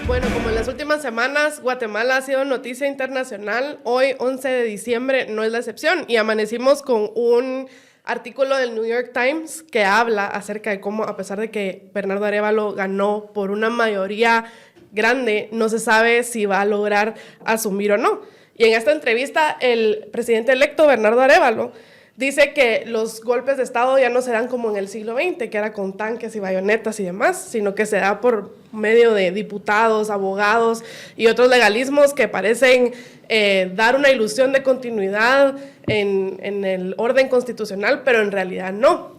Bueno, como en las últimas semanas, Guatemala ha sido noticia internacional. Hoy, 11 de diciembre, no es la excepción. Y amanecimos con un artículo del New York Times que habla acerca de cómo, a pesar de que Bernardo Arévalo ganó por una mayoría grande, no se sabe si va a lograr asumir o no. Y en esta entrevista, el presidente electo, Bernardo Arévalo, dice que los golpes de Estado ya no se dan como en el siglo XX, que era con tanques y bayonetas y demás, sino que se da por medio de diputados, abogados y otros legalismos que parecen dar una ilusión de continuidad en el orden constitucional, pero en realidad no.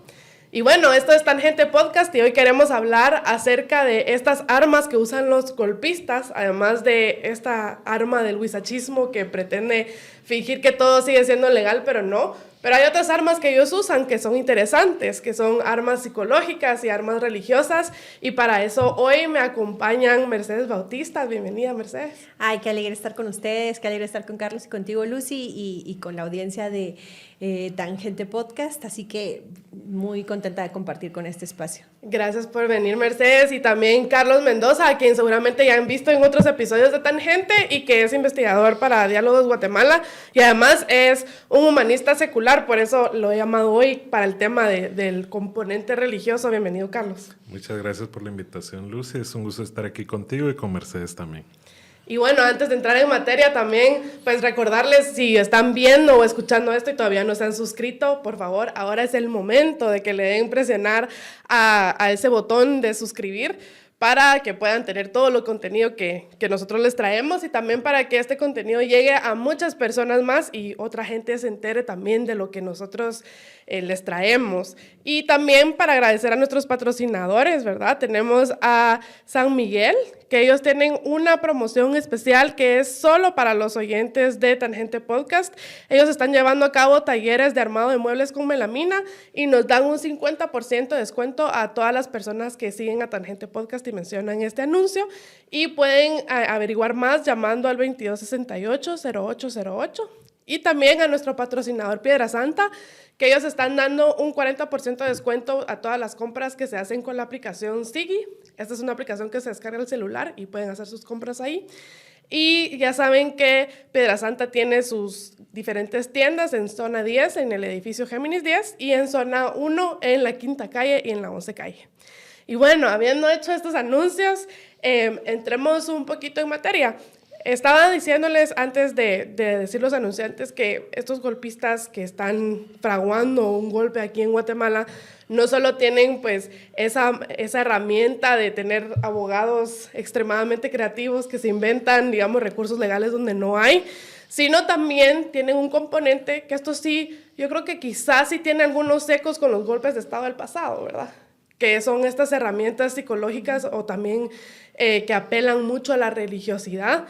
Y bueno, esto es Tangente Podcast y hoy queremos hablar acerca de estas armas que usan los golpistas, además de esta arma del huizachismo que pretende fingir que todo sigue siendo legal, pero no. Pero hay otras armas que ellos usan que son interesantes, que son armas psicológicas y armas religiosas. Y para eso hoy me acompañan Mercedes Bautista. Bienvenida, Mercedes. Ay, qué alegre estar con ustedes, qué alegre estar con Carlos y contigo, Lucy, y con la audiencia de Tangente Podcast. Así que muy contenta de compartir con este espacio. Gracias por venir, Mercedes. Y también Carlos Mendoza, a quien seguramente ya han visto en otros episodios de Tangente y que es investigador para Diálogos Guatemala. Y además es un humanista secular. Por eso lo he llamado hoy para el tema del componente religioso. Bienvenido, Carlos. Muchas gracias por la invitación, Lucy. Es un gusto estar aquí contigo y con Mercedes también. Y bueno, antes de entrar en materia también, pues recordarles, si están viendo o escuchando esto y todavía no se han suscrito, por favor, ahora es el momento de que le den presionar a ese botón de suscribir, para que puedan tener todo lo contenido que nosotros les traemos y también para que este contenido llegue a muchas personas más y otra gente se entere también de lo que nosotros les traemos. Y también para agradecer a nuestros patrocinadores, ¿verdad? Tenemos a San Miguel, que ellos tienen una promoción especial que es solo para los oyentes de Tangente Podcast. Ellos están llevando a cabo talleres de armado de muebles con melamina y nos dan un 50% de descuento a todas las personas que siguen a Tangente Podcast y mencionan este anuncio. Y pueden averiguar más llamando al 2268-0808. Y también a nuestro patrocinador Piedra Santa, que ellos están dando un 40% de descuento a todas las compras que se hacen con la aplicación Sigi. Esta es una aplicación que se descarga el celular y pueden hacer sus compras ahí. Y ya saben que Piedra Santa tiene sus diferentes tiendas en zona 10, en el edificio Géminis 10, y en zona 1, en la Quinta Calle y en la 11 Calle. Y bueno, habiendo hecho estos anuncios, entremos un poquito en materia. Estaba diciéndoles antes de decir los anunciantes que estos golpistas que están fraguando un golpe aquí en Guatemala no solo tienen pues esa herramienta de tener abogados extremadamente creativos que se inventan, digamos, recursos legales donde no hay, sino también tienen un componente que esto sí, yo creo que quizás sí tiene algunos ecos con los golpes de Estado del pasado, ¿verdad? Que son estas herramientas psicológicas o también que apelan mucho a la religiosidad,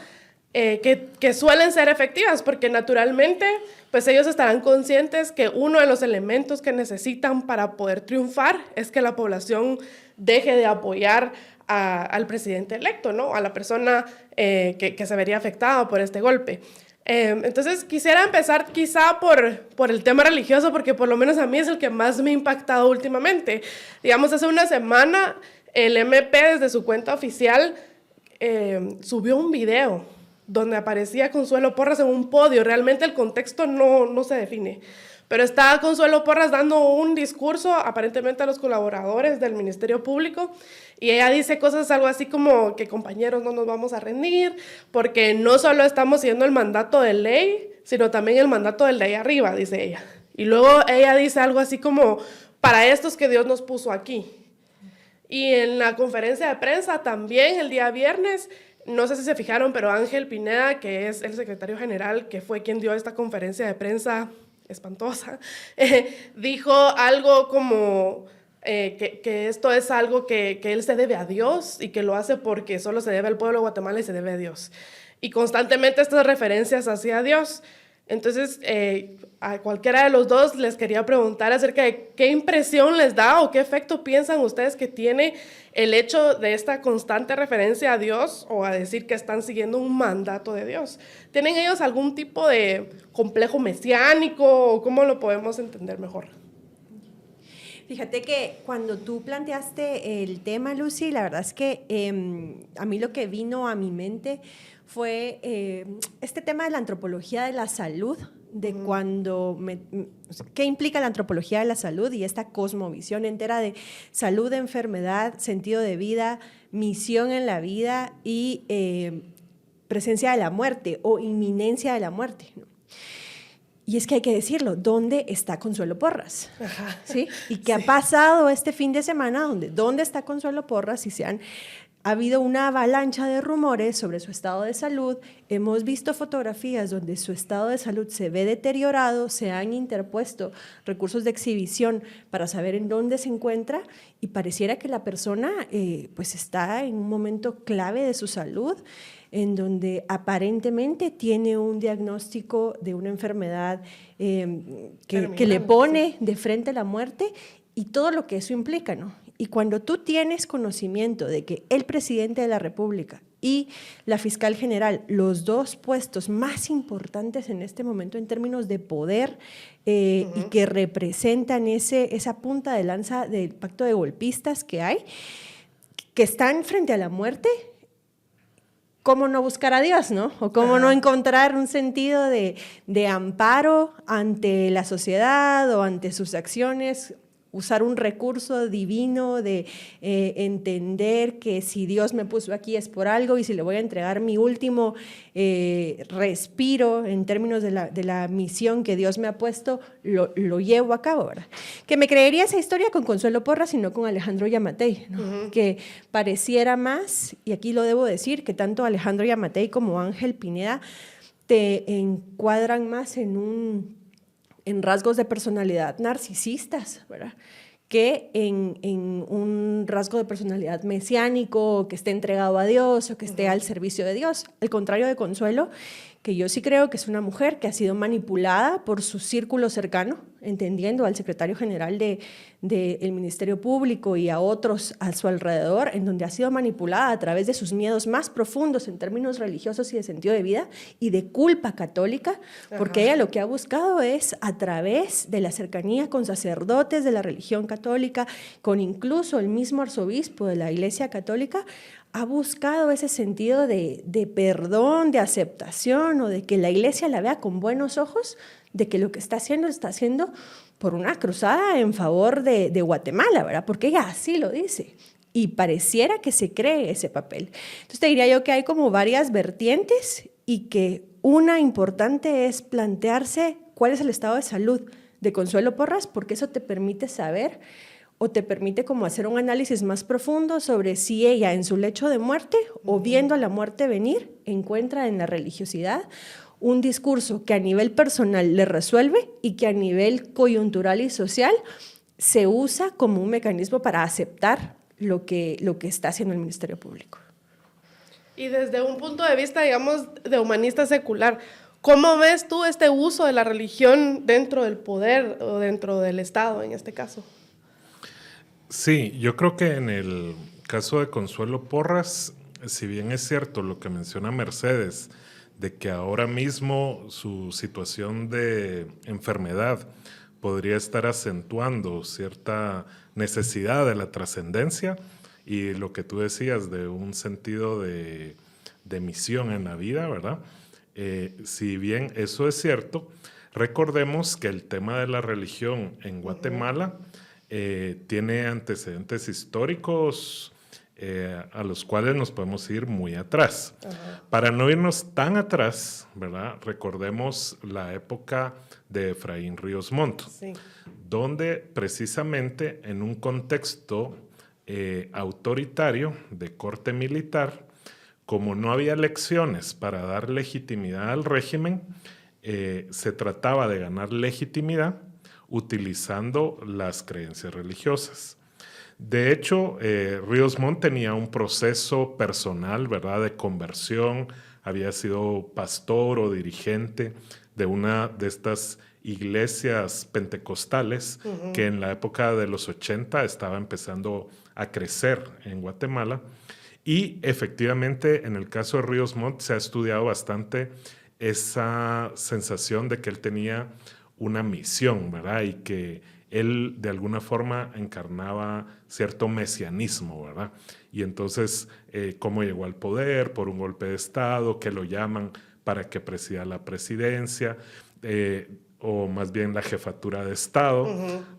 que suelen ser efectivas porque naturalmente pues ellos estarán conscientes que uno de los elementos que necesitan para poder triunfar es que la población deje de apoyar al presidente electo, ¿no? A la persona que se vería afectada por este golpe. Entonces quisiera empezar quizá por el tema religioso porque por lo menos a mí es el que más me ha impactado últimamente. Digamos, hace una semana el MP desde su cuenta oficial subió un video donde aparecía Consuelo Porras en un podio. Realmente el contexto no se define, pero está Consuelo Porras dando un discurso aparentemente a los colaboradores del Ministerio Público y ella dice cosas algo así como que compañeros no nos vamos a rendir porque no solo estamos siguiendo el mandato de ley, sino también el mandato del de ahí arriba, dice ella. Y luego ella dice algo así como para estos que Dios nos puso aquí. Y en la conferencia de prensa también el día viernes, no sé si se fijaron, pero Ángel Pineda, que es el secretario general, que fue quien dio esta conferencia de prensa espantosa, dijo algo como que esto es algo que él se debe a Dios y que lo hace porque solo se debe al pueblo de Guatemala y se debe a Dios. Y constantemente estas referencias hacia Dios. Entonces, a cualquiera de los dos les quería preguntar acerca de qué impresión les da o qué efecto piensan ustedes que tiene el hecho de esta constante referencia a Dios o a decir que están siguiendo un mandato de Dios. ¿Tienen ellos algún tipo de complejo mesiánico o cómo lo podemos entender mejor? Fíjate que cuando tú planteaste el tema, Lucy, la verdad es que a mí lo que vino a mi mente fue este tema de la antropología de la salud, de qué implica la antropología de la salud y esta cosmovisión entera de salud, enfermedad, sentido de vida, misión en la vida y presencia de la muerte o inminencia de la muerte, ¿no? Y es que hay que decirlo, ¿dónde está Consuelo Porras? Ajá. ¿Sí? ¿Y qué ha pasado este fin de semana? ¿Dónde está Consuelo Porras? Y ha habido una avalancha de rumores sobre su estado de salud. Hemos visto fotografías donde su estado de salud se ve deteriorado, se han interpuesto recursos de exhibición para saber en dónde se encuentra y pareciera que la persona pues está en un momento clave de su salud, en donde aparentemente tiene un diagnóstico de una enfermedad que le pone de frente a la muerte y todo lo que eso implica, ¿no? Y cuando tú tienes conocimiento de que el presidente de la República y la fiscal general, los dos puestos más importantes en este momento en términos de poder y que representan esa punta de lanza del pacto de golpistas que hay, que están frente a la muerte, ¿cómo no buscar a Dios, no? O cómo no encontrar un sentido de amparo ante la sociedad o ante sus acciones, usar un recurso divino de entender que si Dios me puso aquí es por algo y si le voy a entregar mi último respiro en términos de la misión que Dios me ha puesto, lo llevo a cabo, ¿verdad? Que me creería esa historia con Consuelo Porras y no con Alejandro Yamatei, ¿no? Que pareciera más, y aquí lo debo decir, que tanto Alejandro Yamatei como Ángel Pineda te encuadran más en rasgos de personalidad narcisistas, ¿verdad? Que en un rasgo de personalidad mesiánico, que esté entregado a Dios o que esté al servicio de Dios. Al contrario de Consuelo, que yo sí creo que es una mujer que ha sido manipulada por su círculo cercano, entendiendo al secretario general del Ministerio Público y a otros a su alrededor, en donde ha sido manipulada a través de sus miedos más profundos en términos religiosos y de sentido de vida y de culpa católica, porque ella lo que ha buscado es, a través de la cercanía con sacerdotes de la religión católica, con incluso el mismo arzobispo de la Iglesia Católica, ha buscado ese sentido de perdón, de aceptación o de que la Iglesia la vea con buenos ojos, de que lo que está haciendo por una cruzada en favor de Guatemala, ¿verdad? Porque ella así lo dice y pareciera que se cree ese papel. Entonces te diría yo que hay como varias vertientes y que una importante es plantearse cuál es el estado de salud de Consuelo Porras, porque eso te permite saber o te permite como hacer un análisis más profundo sobre si ella en su lecho de muerte o viendo a la muerte venir encuentra en la religiosidad un discurso que a nivel personal le resuelve y que a nivel coyuntural y social se usa como un mecanismo para aceptar lo que está haciendo el Ministerio Público. Y desde un punto de vista, digamos, de humanista secular, ¿cómo ves tú este uso de la religión dentro del poder o dentro del Estado en este caso? Sí, yo creo que en el caso de Consuelo Porras, si bien es cierto lo que menciona Mercedes, de que ahora mismo su situación de enfermedad podría estar acentuando cierta necesidad de la trascendencia y lo que tú decías de un sentido de misión en la vida, ¿verdad? Si bien eso es cierto, recordemos que el tema de la religión en Guatemala tiene antecedentes históricos a los cuales nos podemos ir muy atrás. Para no irnos tan atrás, ¿verdad? Recordemos la época de Efraín Ríos Montt, donde precisamente en un contexto autoritario de corte militar, como no había elecciones para dar legitimidad al régimen, se trataba de ganar legitimidad utilizando las creencias religiosas. De hecho, Ríos Montt tenía un proceso personal, ¿verdad?, de conversión. Había sido pastor o dirigente de una de estas iglesias pentecostales que en la época de los 80 estaba empezando a crecer en Guatemala. Y efectivamente, en el caso de Ríos Montt se ha estudiado bastante esa sensación de que él tenía una misión, ¿verdad? Y que él de alguna forma encarnaba cierto mesianismo, ¿verdad? Y entonces, cómo llegó al poder por un golpe de Estado, que lo llaman para que presida la presidencia, o más bien la jefatura de Estado,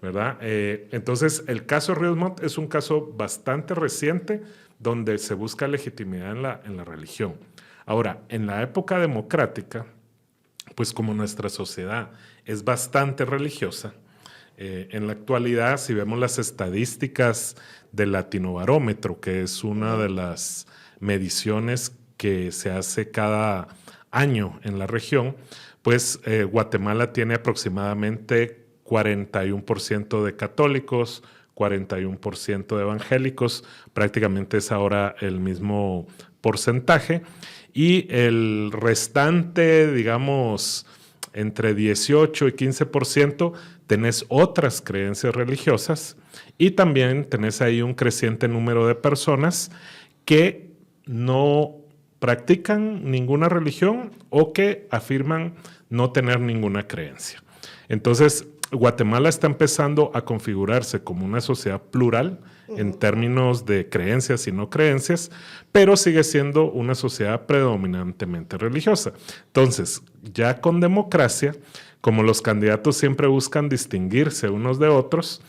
¿verdad? Entonces, el caso Ríos Montt es un caso bastante reciente donde se busca legitimidad en la religión. Ahora, en la época democrática, pues como nuestra sociedad es bastante religiosa, en la actualidad, si vemos las estadísticas del Latinobarómetro, que es una de las mediciones que se hace cada año en la región, pues Guatemala tiene aproximadamente 41% de católicos, 41% de evangélicos, prácticamente es ahora el mismo porcentaje, y el restante, digamos, entre 18 y 15%, tenés otras creencias religiosas y también tenés ahí un creciente número de personas que no practican ninguna religión o que afirman no tener ninguna creencia. Entonces, Guatemala está empezando a configurarse como una sociedad plural en términos de creencias y no creencias, pero sigue siendo una sociedad predominantemente religiosa. Entonces, ya con democracia, como los candidatos siempre buscan distinguirse unos de otros,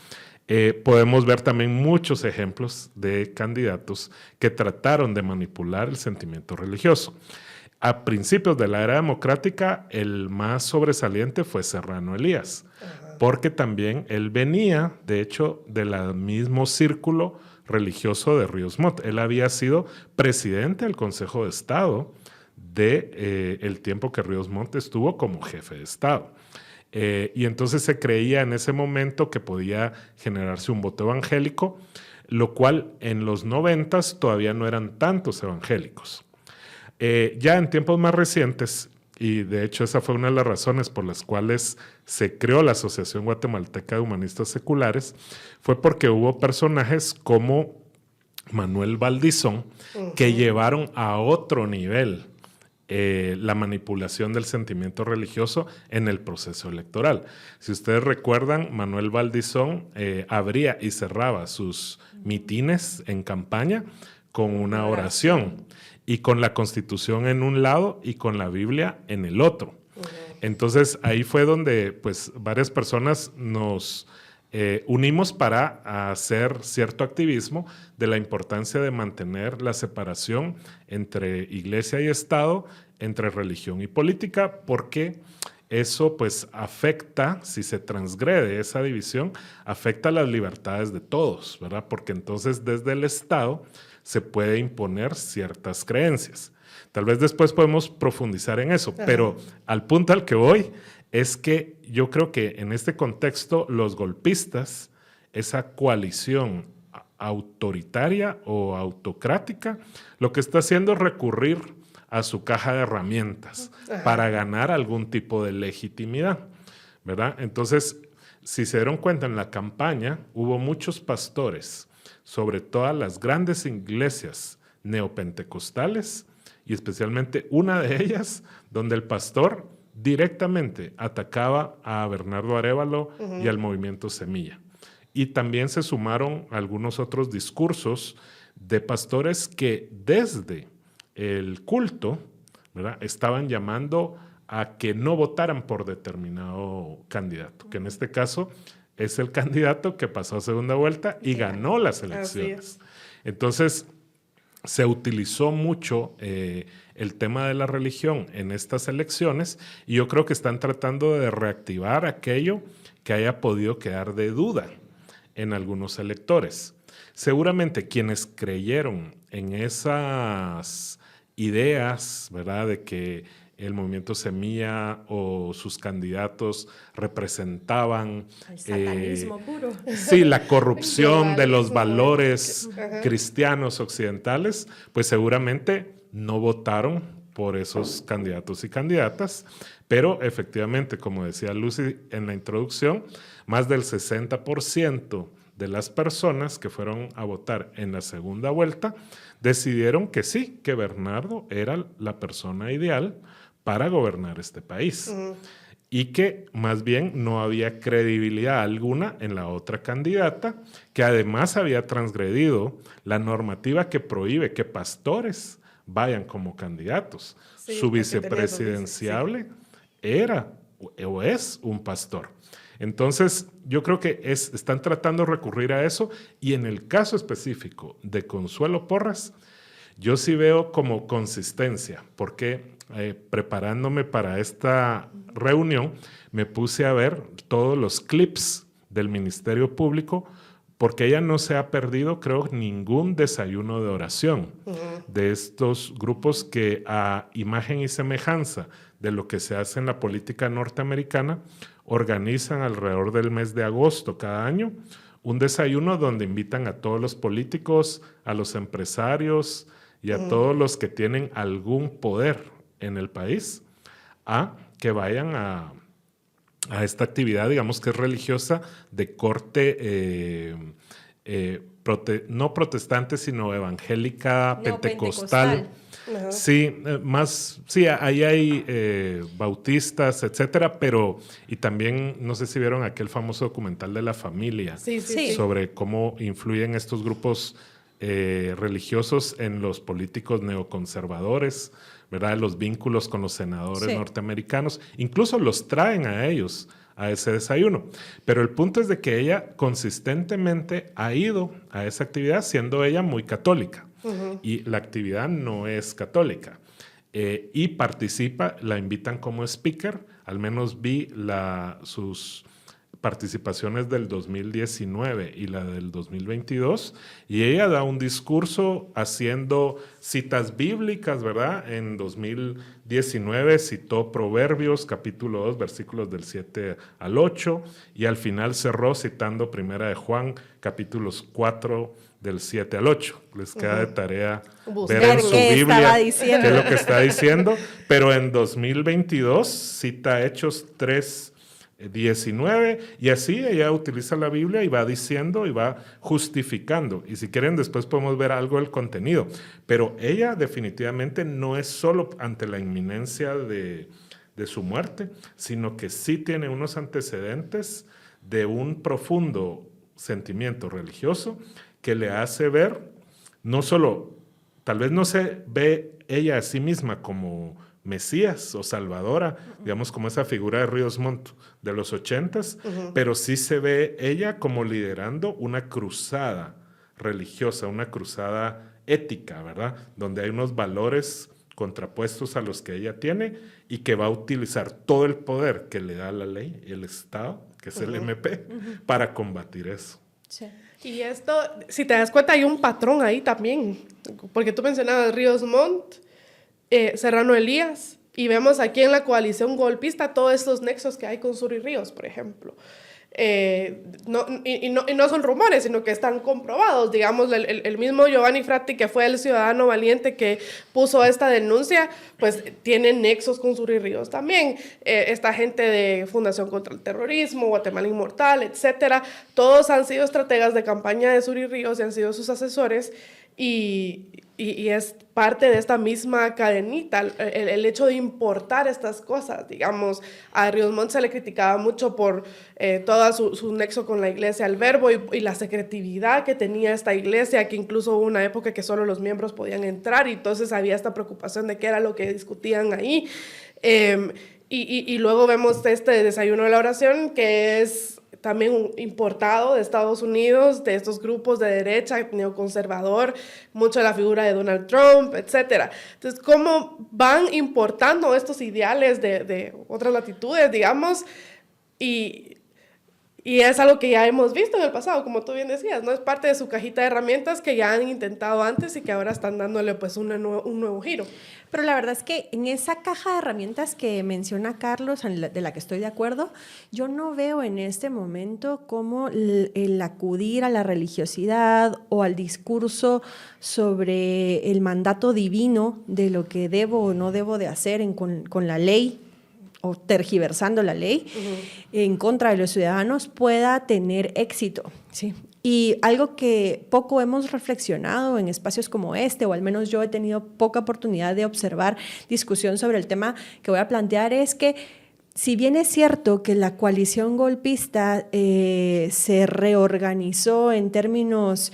podemos ver también muchos ejemplos de candidatos que trataron de manipular el sentimiento religioso. A principios de la era democrática, el más sobresaliente fue Serrano Elías, porque también él venía, de hecho, del mismo círculo religioso de Ríos Montt. Él había sido presidente del Consejo de Estado el tiempo que Ríos Montt estuvo como jefe de Estado. Y entonces se creía en ese momento que podía generarse un voto evangélico, lo cual en los 90s todavía no eran tantos evangélicos. Ya en tiempos más recientes, y de hecho esa fue una de las razones por las cuales se creó la Asociación Guatemalteca de Humanistas Seculares, fue porque hubo personajes como Manuel Valdizón que llevaron a otro nivel la manipulación del sentimiento religioso en el proceso electoral. Si ustedes recuerdan, Manuel Valdizón abría y cerraba sus mitines en campaña con una oración y con la Constitución en un lado y con la Biblia en el otro. Entonces ahí fue donde pues varias personas nos unimos para hacer cierto activismo de la importancia de mantener la separación entre iglesia y Estado, entre religión y política, porque eso pues afecta, si se transgrede esa división, afecta las libertades de todos, ¿verdad? Porque entonces desde el Estado se puede imponer ciertas creencias. Tal vez después podemos profundizar en eso, pero al punto al que voy es que yo creo que en este contexto los golpistas, esa coalición autoritaria o autocrática, lo que está haciendo es recurrir a su caja de herramientas para ganar algún tipo de legitimidad, ¿verdad? Entonces, si se dieron cuenta en la campaña, hubo muchos pastores, sobre todas las grandes iglesias neopentecostales, y especialmente una de ellas, donde el pastor directamente atacaba a Bernardo Arévalo y al movimiento Semilla. Y también se sumaron algunos otros discursos de pastores que desde el culto, ¿verdad?, estaban llamando a que no votaran por determinado candidato, que en este caso es el candidato que pasó a segunda vuelta y ganó las elecciones. Entonces, se utilizó mucho el tema de la religión en estas elecciones y yo creo que están tratando de reactivar aquello que haya podido quedar de duda en algunos electores. Seguramente quienes creyeron en esas ideas, ¿verdad?, de que el movimiento Semilla o sus candidatos representaban el satanismo puro. Sí, la corrupción de los valores cristianos occidentales, pues seguramente no votaron por esos candidatos y candidatas, pero efectivamente, como decía Lucy en la introducción, más del 60% de las personas que fueron a votar en la segunda vuelta decidieron que sí, que Bernardo era la persona ideal para gobernar este país. y que más bien no había credibilidad alguna en la otra candidata, que además había transgredido la normativa que prohíbe que pastores vayan como candidatos. Sí, Su porque tenía vicepresidenciable era o es un pastor. Entonces, yo creo que están tratando de recurrir a eso, y en el caso específico de Consuelo Porras, yo sí veo como consistencia, porque preparándome para esta reunión, me puse a ver todos los clips del Ministerio Público, porque ella no se ha perdido, creo, ningún desayuno de oración de estos grupos que, a imagen y semejanza de lo que se hace en la política norteamericana, organizan alrededor del mes de agosto cada año un desayuno donde invitan a todos los políticos, a los empresarios y a todos los que tienen algún poder en el país a que vayan a esta actividad, digamos que es religiosa, de corte no protestante, sino evangélica, pentecostal. Sí, sí, ahí hay bautistas, etcétera, pero, y también, no sé si vieron aquel famoso documental de La Familia, Sí. sobre cómo influyen estos grupos religiosos en los políticos neoconservadores, ¿verdad? Los vínculos con los senadores norteamericanos, incluso los traen a ellos a ese desayuno. Pero el punto es de que ella consistentemente ha ido a esa actividad, siendo ella muy católica. Y la actividad no es católica. Y participa, la invitan como speaker, al menos vi sus participaciones del 2019 y la del 2022, y ella da un discurso haciendo citas bíblicas, ¿verdad? En 2019 citó Proverbios, capítulo 2, versículos del 7 al 8, y al final cerró citando Primera de Juan, capítulos 4, del 7 al 8. Les queda de tarea ver en su Biblia qué es lo que está diciendo, pero en 2022 cita Hechos 3, 19, y así ella utiliza la Biblia y va diciendo y va justificando, y si quieren después podemos ver algo del contenido, pero ella definitivamente no es solo ante la inminencia de su muerte, sino que sí tiene unos antecedentes de un profundo sentimiento religioso que le hace ver, no solo, tal vez no se ve ella a sí misma como Mesías o Salvadora, digamos como esa figura de Ríos Montt de los 80s, pero sí se ve ella como liderando una cruzada religiosa, una cruzada ética, ¿verdad? Donde hay unos valores contrapuestos a los que ella tiene y que va a utilizar todo el poder que le da la ley, el Estado, que es el MP, para combatir eso. Sí. Y esto, si te das cuenta, hay un patrón ahí también, porque tú mencionabas Ríos Montt, Serrano Elías, y vemos aquí en la coalición golpista todos estos nexos que hay con Suri Ríos, por ejemplo. No son rumores, sino que están comprobados. Digamos, el mismo Giovanni Frati, que fue el ciudadano valiente que puso esta denuncia, pues tiene nexos con Suri Ríos también. Esta gente de Fundación contra el Terrorismo, Guatemala Inmortal, etcétera, todos han sido estrategas de campaña de Suri Ríos y han sido sus asesores, y es parte de esta misma cadenita, el hecho de importar estas cosas. Digamos, a Ríos Montt se le criticaba mucho por todo su nexo con la iglesia al Verbo y la secretividad que tenía esta iglesia, que incluso hubo una época que solo los miembros podían entrar, y entonces había esta preocupación de qué era lo que discutían ahí. Y luego vemos este desayuno de la oración, que es también importado de Estados Unidos, de estos grupos de derecha, neoconservador, mucho de la figura de Donald Trump, etc. Entonces, ¿cómo van importando estos ideales de otras latitudes, digamos? Y es algo que ya hemos visto en el pasado, como tú bien decías, ¿no? Es parte de su cajita de herramientas que ya han intentado antes y que ahora están dándole pues un nuevo giro. Pero la verdad es que en esa caja de herramientas que menciona Carlos, de la que estoy de acuerdo, yo no veo en este momento cómo el acudir a la religiosidad o al discurso sobre el mandato divino de lo que debo o no debo de hacer con la ley, o tergiversando la ley en contra de los ciudadanos, pueda tener éxito, ¿sí? Y algo que poco hemos reflexionado en espacios como este, o al menos yo he tenido poca oportunidad de observar discusión sobre el tema que voy a plantear, es que si bien es cierto que la coalición golpista se reorganizó en términos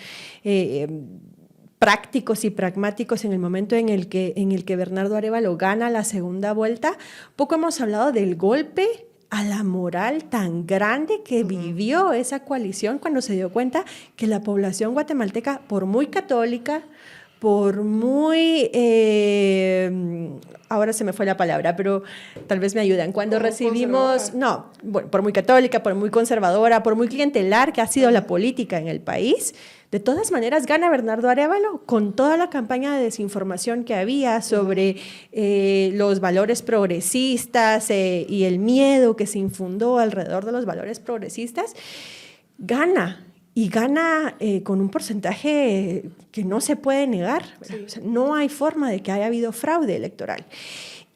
prácticos y pragmáticos en el momento en el que Bernardo Arévalo gana la segunda vuelta, poco hemos hablado del golpe a la moral tan grande que vivió esa coalición cuando se dio cuenta que la población guatemalteca, por muy católica, por muy, ahora se me fue la palabra, pero tal vez me ayudan, cuando recibimos, no, bueno, por muy católica, por muy conservadora, por muy clientelar que ha sido la política en el país, de todas maneras gana Bernardo Arévalo con toda la campaña de desinformación que había sobre los valores progresistas y el miedo que se infundó alrededor de los valores progresistas, gana. Y gana con un porcentaje que no se puede negar. Sí. O sea, no hay forma de que haya habido fraude electoral.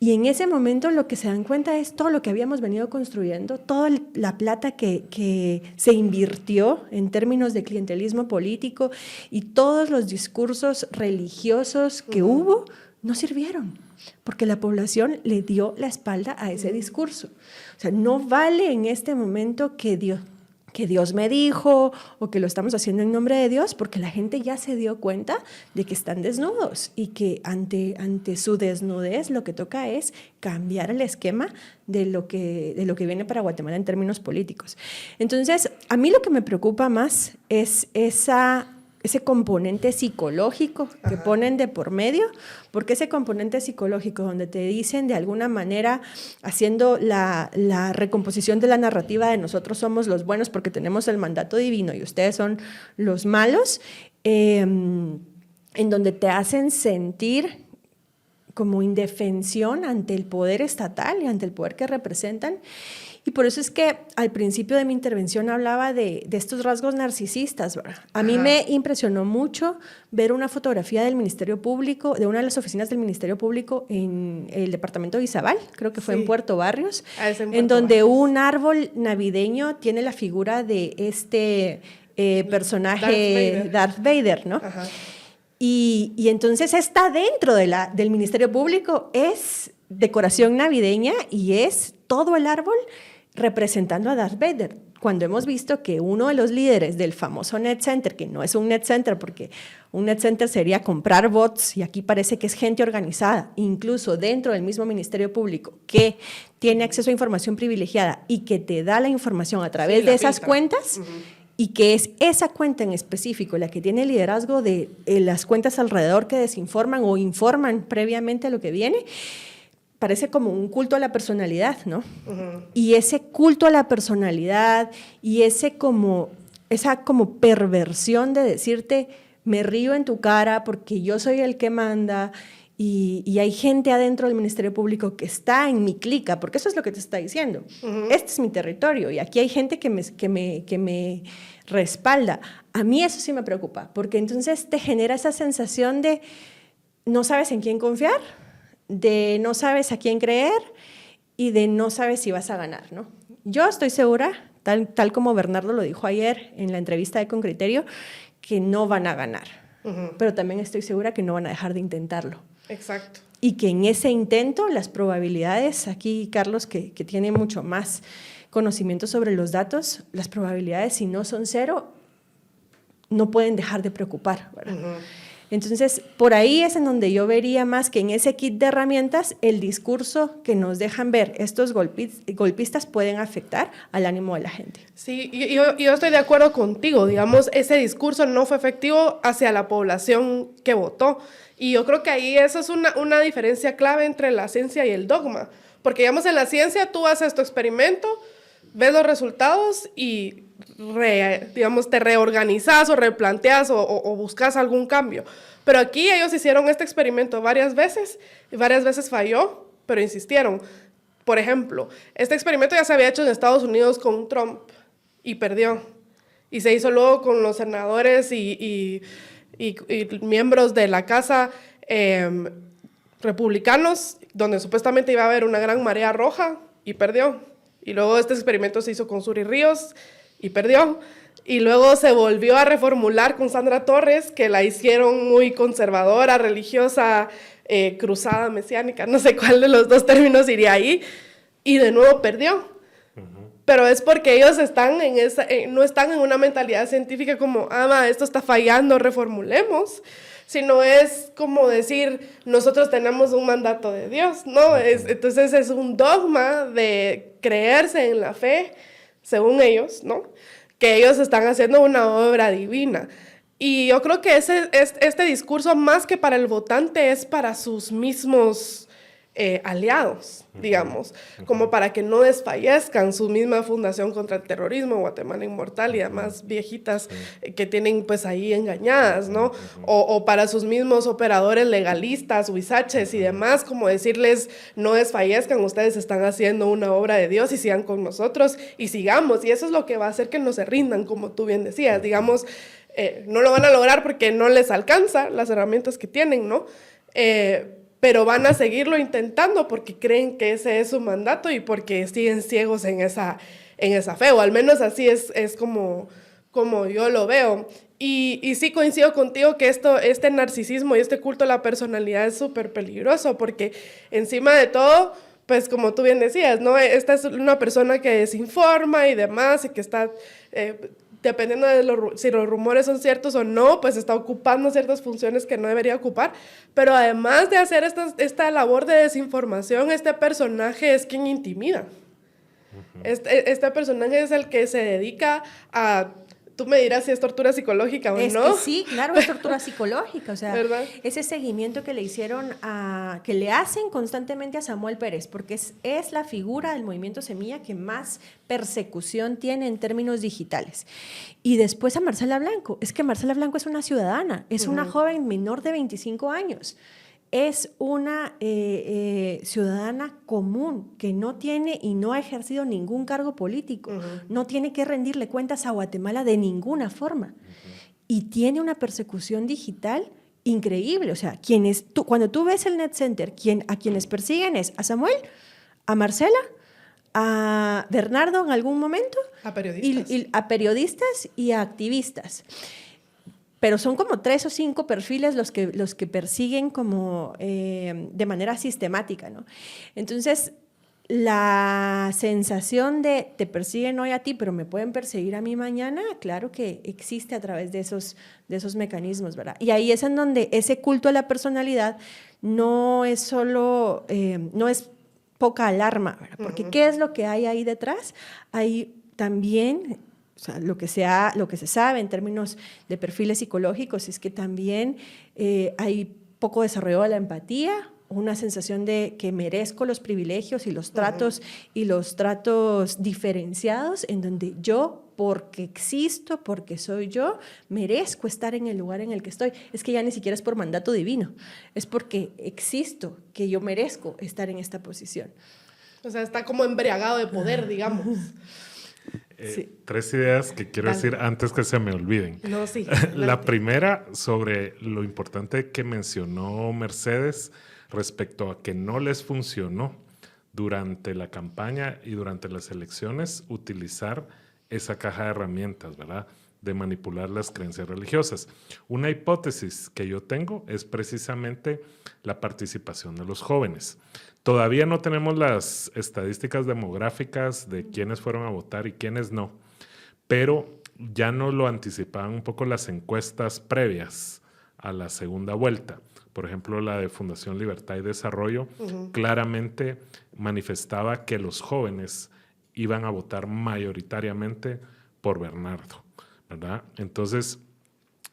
Y en ese momento lo que se dan cuenta es todo lo que habíamos venido construyendo, toda la plata que se invirtió en términos de clientelismo político y todos los discursos religiosos que hubo no sirvieron, porque la población le dio la espalda a ese discurso. O sea, no vale en este momento que Dios me dijo o que lo estamos haciendo en nombre de Dios, porque la gente ya se dio cuenta de que están desnudos y que ante su desnudez lo que toca es cambiar el esquema de lo que viene para Guatemala en términos políticos. Entonces, a mí lo que me preocupa más es ese componente psicológico que ponen de por medio, porque ese componente psicológico donde te dicen de alguna manera, haciendo la recomposición de la narrativa de nosotros somos los buenos porque tenemos el mandato divino y ustedes son los malos, en donde te hacen sentir como indefensión ante el poder estatal y ante el poder que representan. Y por eso es que al principio de mi intervención hablaba de estos rasgos narcisistas, ¿verdad? A mí me impresionó mucho ver una fotografía del Ministerio Público, de una de las oficinas del Ministerio Público en el departamento de Izabal, creo que fue en Puerto Barrios, en donde un árbol navideño tiene la figura de este personaje Darth Vader, ¿no? Ajá. Y entonces está dentro del Ministerio Público, es decoración navideña y es todo el árbol representando a Darth Vader, cuando hemos visto que uno de los líderes del famoso Net Center, que no es un Net Center, porque un Net Center sería comprar bots, y aquí parece que es gente organizada, incluso dentro del mismo Ministerio Público, que tiene acceso a información privilegiada y que te da la información a través de esas cuentas, y que es esa cuenta en específico la que tiene el liderazgo de las cuentas alrededor que desinforman o informan previamente a lo que viene. Parece como un culto a la personalidad, ¿no? Y ese culto a la personalidad y esa como perversión de decirte, me río en tu cara porque yo soy el que manda y hay gente adentro del Ministerio Público que está en mi clica, porque eso es lo que te está diciendo. Este es mi territorio y aquí hay gente que me respalda. A mí eso sí me preocupa, porque entonces te genera esa sensación de no sabes en quién confiar, de no sabes a quién creer y de no sabes si vas a ganar, ¿no? Yo estoy segura, tal como Bernardo lo dijo ayer en la entrevista de Con Criterio, que no van a ganar, pero también estoy segura que no van a dejar de intentarlo. Exacto. Y que en ese intento las probabilidades, aquí Carlos que tiene mucho más conocimiento sobre los datos, las probabilidades si no son cero, no pueden dejar de preocupar, ¿verdad? Entonces, por ahí es en donde yo vería más que en ese kit de herramientas el discurso que nos dejan ver estos golpistas pueden afectar al ánimo de la gente. Sí, yo estoy de acuerdo contigo. Digamos, ese discurso no fue efectivo hacia la población que votó. Y yo creo que ahí eso es una diferencia clave entre la ciencia y el dogma. Porque, digamos, en la ciencia tú haces tu experimento, ves los resultados y te reorganizas o replanteas o buscas algún cambio. Pero aquí ellos hicieron este experimento varias veces y varias veces falló, pero insistieron. Por ejemplo, este experimento ya se había hecho en Estados Unidos con Trump y perdió. Y se hizo luego con los senadores y miembros de la casa republicanos, donde supuestamente iba a haber una gran marea roja y perdió. Y luego este experimento se hizo con Suri Ríos y perdió. Y luego se volvió a reformular con Sandra Torres, que la hicieron muy conservadora, religiosa, cruzada, mesiánica, no sé cuál de los dos términos iría ahí. y de nuevo perdió. Pero es porque ellos están no están en una mentalidad científica como, esto está fallando, reformulemos, sino es como decir, nosotros tenemos un mandato de Dios, ¿no? Entonces es un dogma de creerse en la fe, según ellos, ¿no? Que ellos están haciendo una obra divina. Y yo creo que este discurso, más que para el votante, es para sus mismos aliados, digamos, como para que no desfallezcan su misma Fundación contra el Terrorismo, Guatemala Inmortal y demás viejitas que tienen pues ahí engañadas, ¿no? O para sus mismos operadores legalistas, huizaches y demás, como decirles, no desfallezcan, ustedes están haciendo una obra de Dios y sigan con nosotros y sigamos. Y eso es lo que va a hacer que no se rindan, como tú bien decías, digamos, no lo van a lograr porque no les alcanza las herramientas que tienen, ¿no? Pero van a seguirlo intentando porque creen que ese es su mandato y porque siguen ciegos en esa fe, o al menos así es como yo lo veo. Y sí coincido contigo que este narcisismo y este culto a la personalidad es súper peligroso porque encima de todo, pues como tú bien decías, ¿no? Esta es una persona que desinforma y demás y que está... dependiendo de si los rumores son ciertos o no, pues está ocupando ciertas funciones que no debería ocupar. Pero además de hacer esta labor de desinformación, este personaje es quien intimida. Este personaje es el que se dedica a... Tú me dirás si es tortura psicológica o no. Que sí, claro, es tortura psicológica. O sea, ¿verdad? Ese seguimiento que le hicieron que le hacen constantemente a Samuel Pérez, porque es la figura del movimiento Semilla que más persecución tiene en términos digitales. Y después a Marcela Blanco. Es que Marcela Blanco es una ciudadana, es una joven menor de 25 años. Es una ciudadana común que no tiene y no ha ejercido ningún cargo político, no tiene que rendirle cuentas a Guatemala de ninguna forma y tiene una persecución digital increíble. O sea, cuando tú ves el Net Center, a quienes persiguen es a Samuel, a Marcela, a Bernardo en algún momento, a periodistas, a periodistas y a activistas. Pero son como 3 o 5 perfiles los que persiguen como de manera sistemática, ¿no? Entonces, la sensación de te persiguen hoy a ti, pero me pueden perseguir a mí mañana, claro que existe a través de esos mecanismos, ¿verdad? Y ahí es en donde ese culto a la personalidad no es solo, no es poca alarma, ¿verdad? Porque ¿qué es lo que hay ahí detrás? Hay también... O sea, lo que se sabe en términos de perfiles psicológicos es que también hay poco desarrollo de la empatía, una sensación de que merezco los privilegios y los tratos diferenciados, en donde yo, porque existo, porque soy yo, merezco estar en el lugar en el que estoy. Es que ya ni siquiera es por mandato divino, es porque existo, que yo merezco estar en esta posición. O sea, está como embriagado de poder, digamos. Sí. 3 ideas que quiero decir antes que se me olviden. No, sí. La primera, sobre lo importante que mencionó Mercedes respecto a que no les funcionó durante la campaña y durante las elecciones utilizar esa caja de herramientas, ¿verdad?, de manipular las creencias religiosas. Una hipótesis que yo tengo es precisamente la participación de los jóvenes. Todavía no tenemos las estadísticas demográficas de quiénes fueron a votar y quiénes no, pero ya nos lo anticipaban un poco las encuestas previas a la segunda vuelta. Por ejemplo, la de Fundación Libertad y Desarrollo claramente manifestaba que los jóvenes iban a votar mayoritariamente por Bernardo, ¿verdad? Entonces,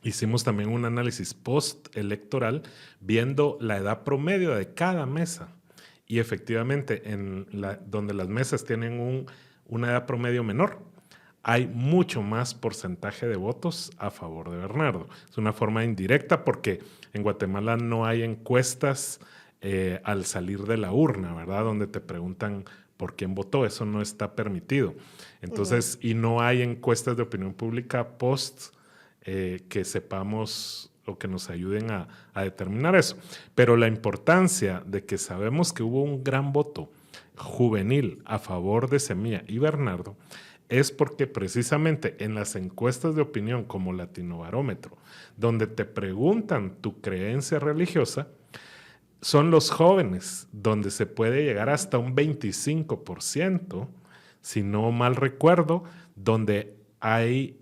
hicimos también un análisis post-electoral viendo la edad promedio de cada mesa. Y efectivamente, donde las mesas tienen una edad promedio menor, hay mucho más porcentaje de votos a favor de Bernardo. Es una forma indirecta porque en Guatemala no hay encuestas al salir de la urna, ¿verdad?, donde te preguntan por quién votó. Eso no está permitido. Entonces, y no hay encuestas de opinión pública post que sepamos o que nos ayuden a determinar eso. Pero la importancia de que sabemos que hubo un gran voto juvenil a favor de Semilla y Bernardo es porque precisamente en las encuestas de opinión como Latinobarómetro, donde te preguntan tu creencia religiosa, son los jóvenes, donde se puede llegar hasta un 25%, si no mal recuerdo, donde hay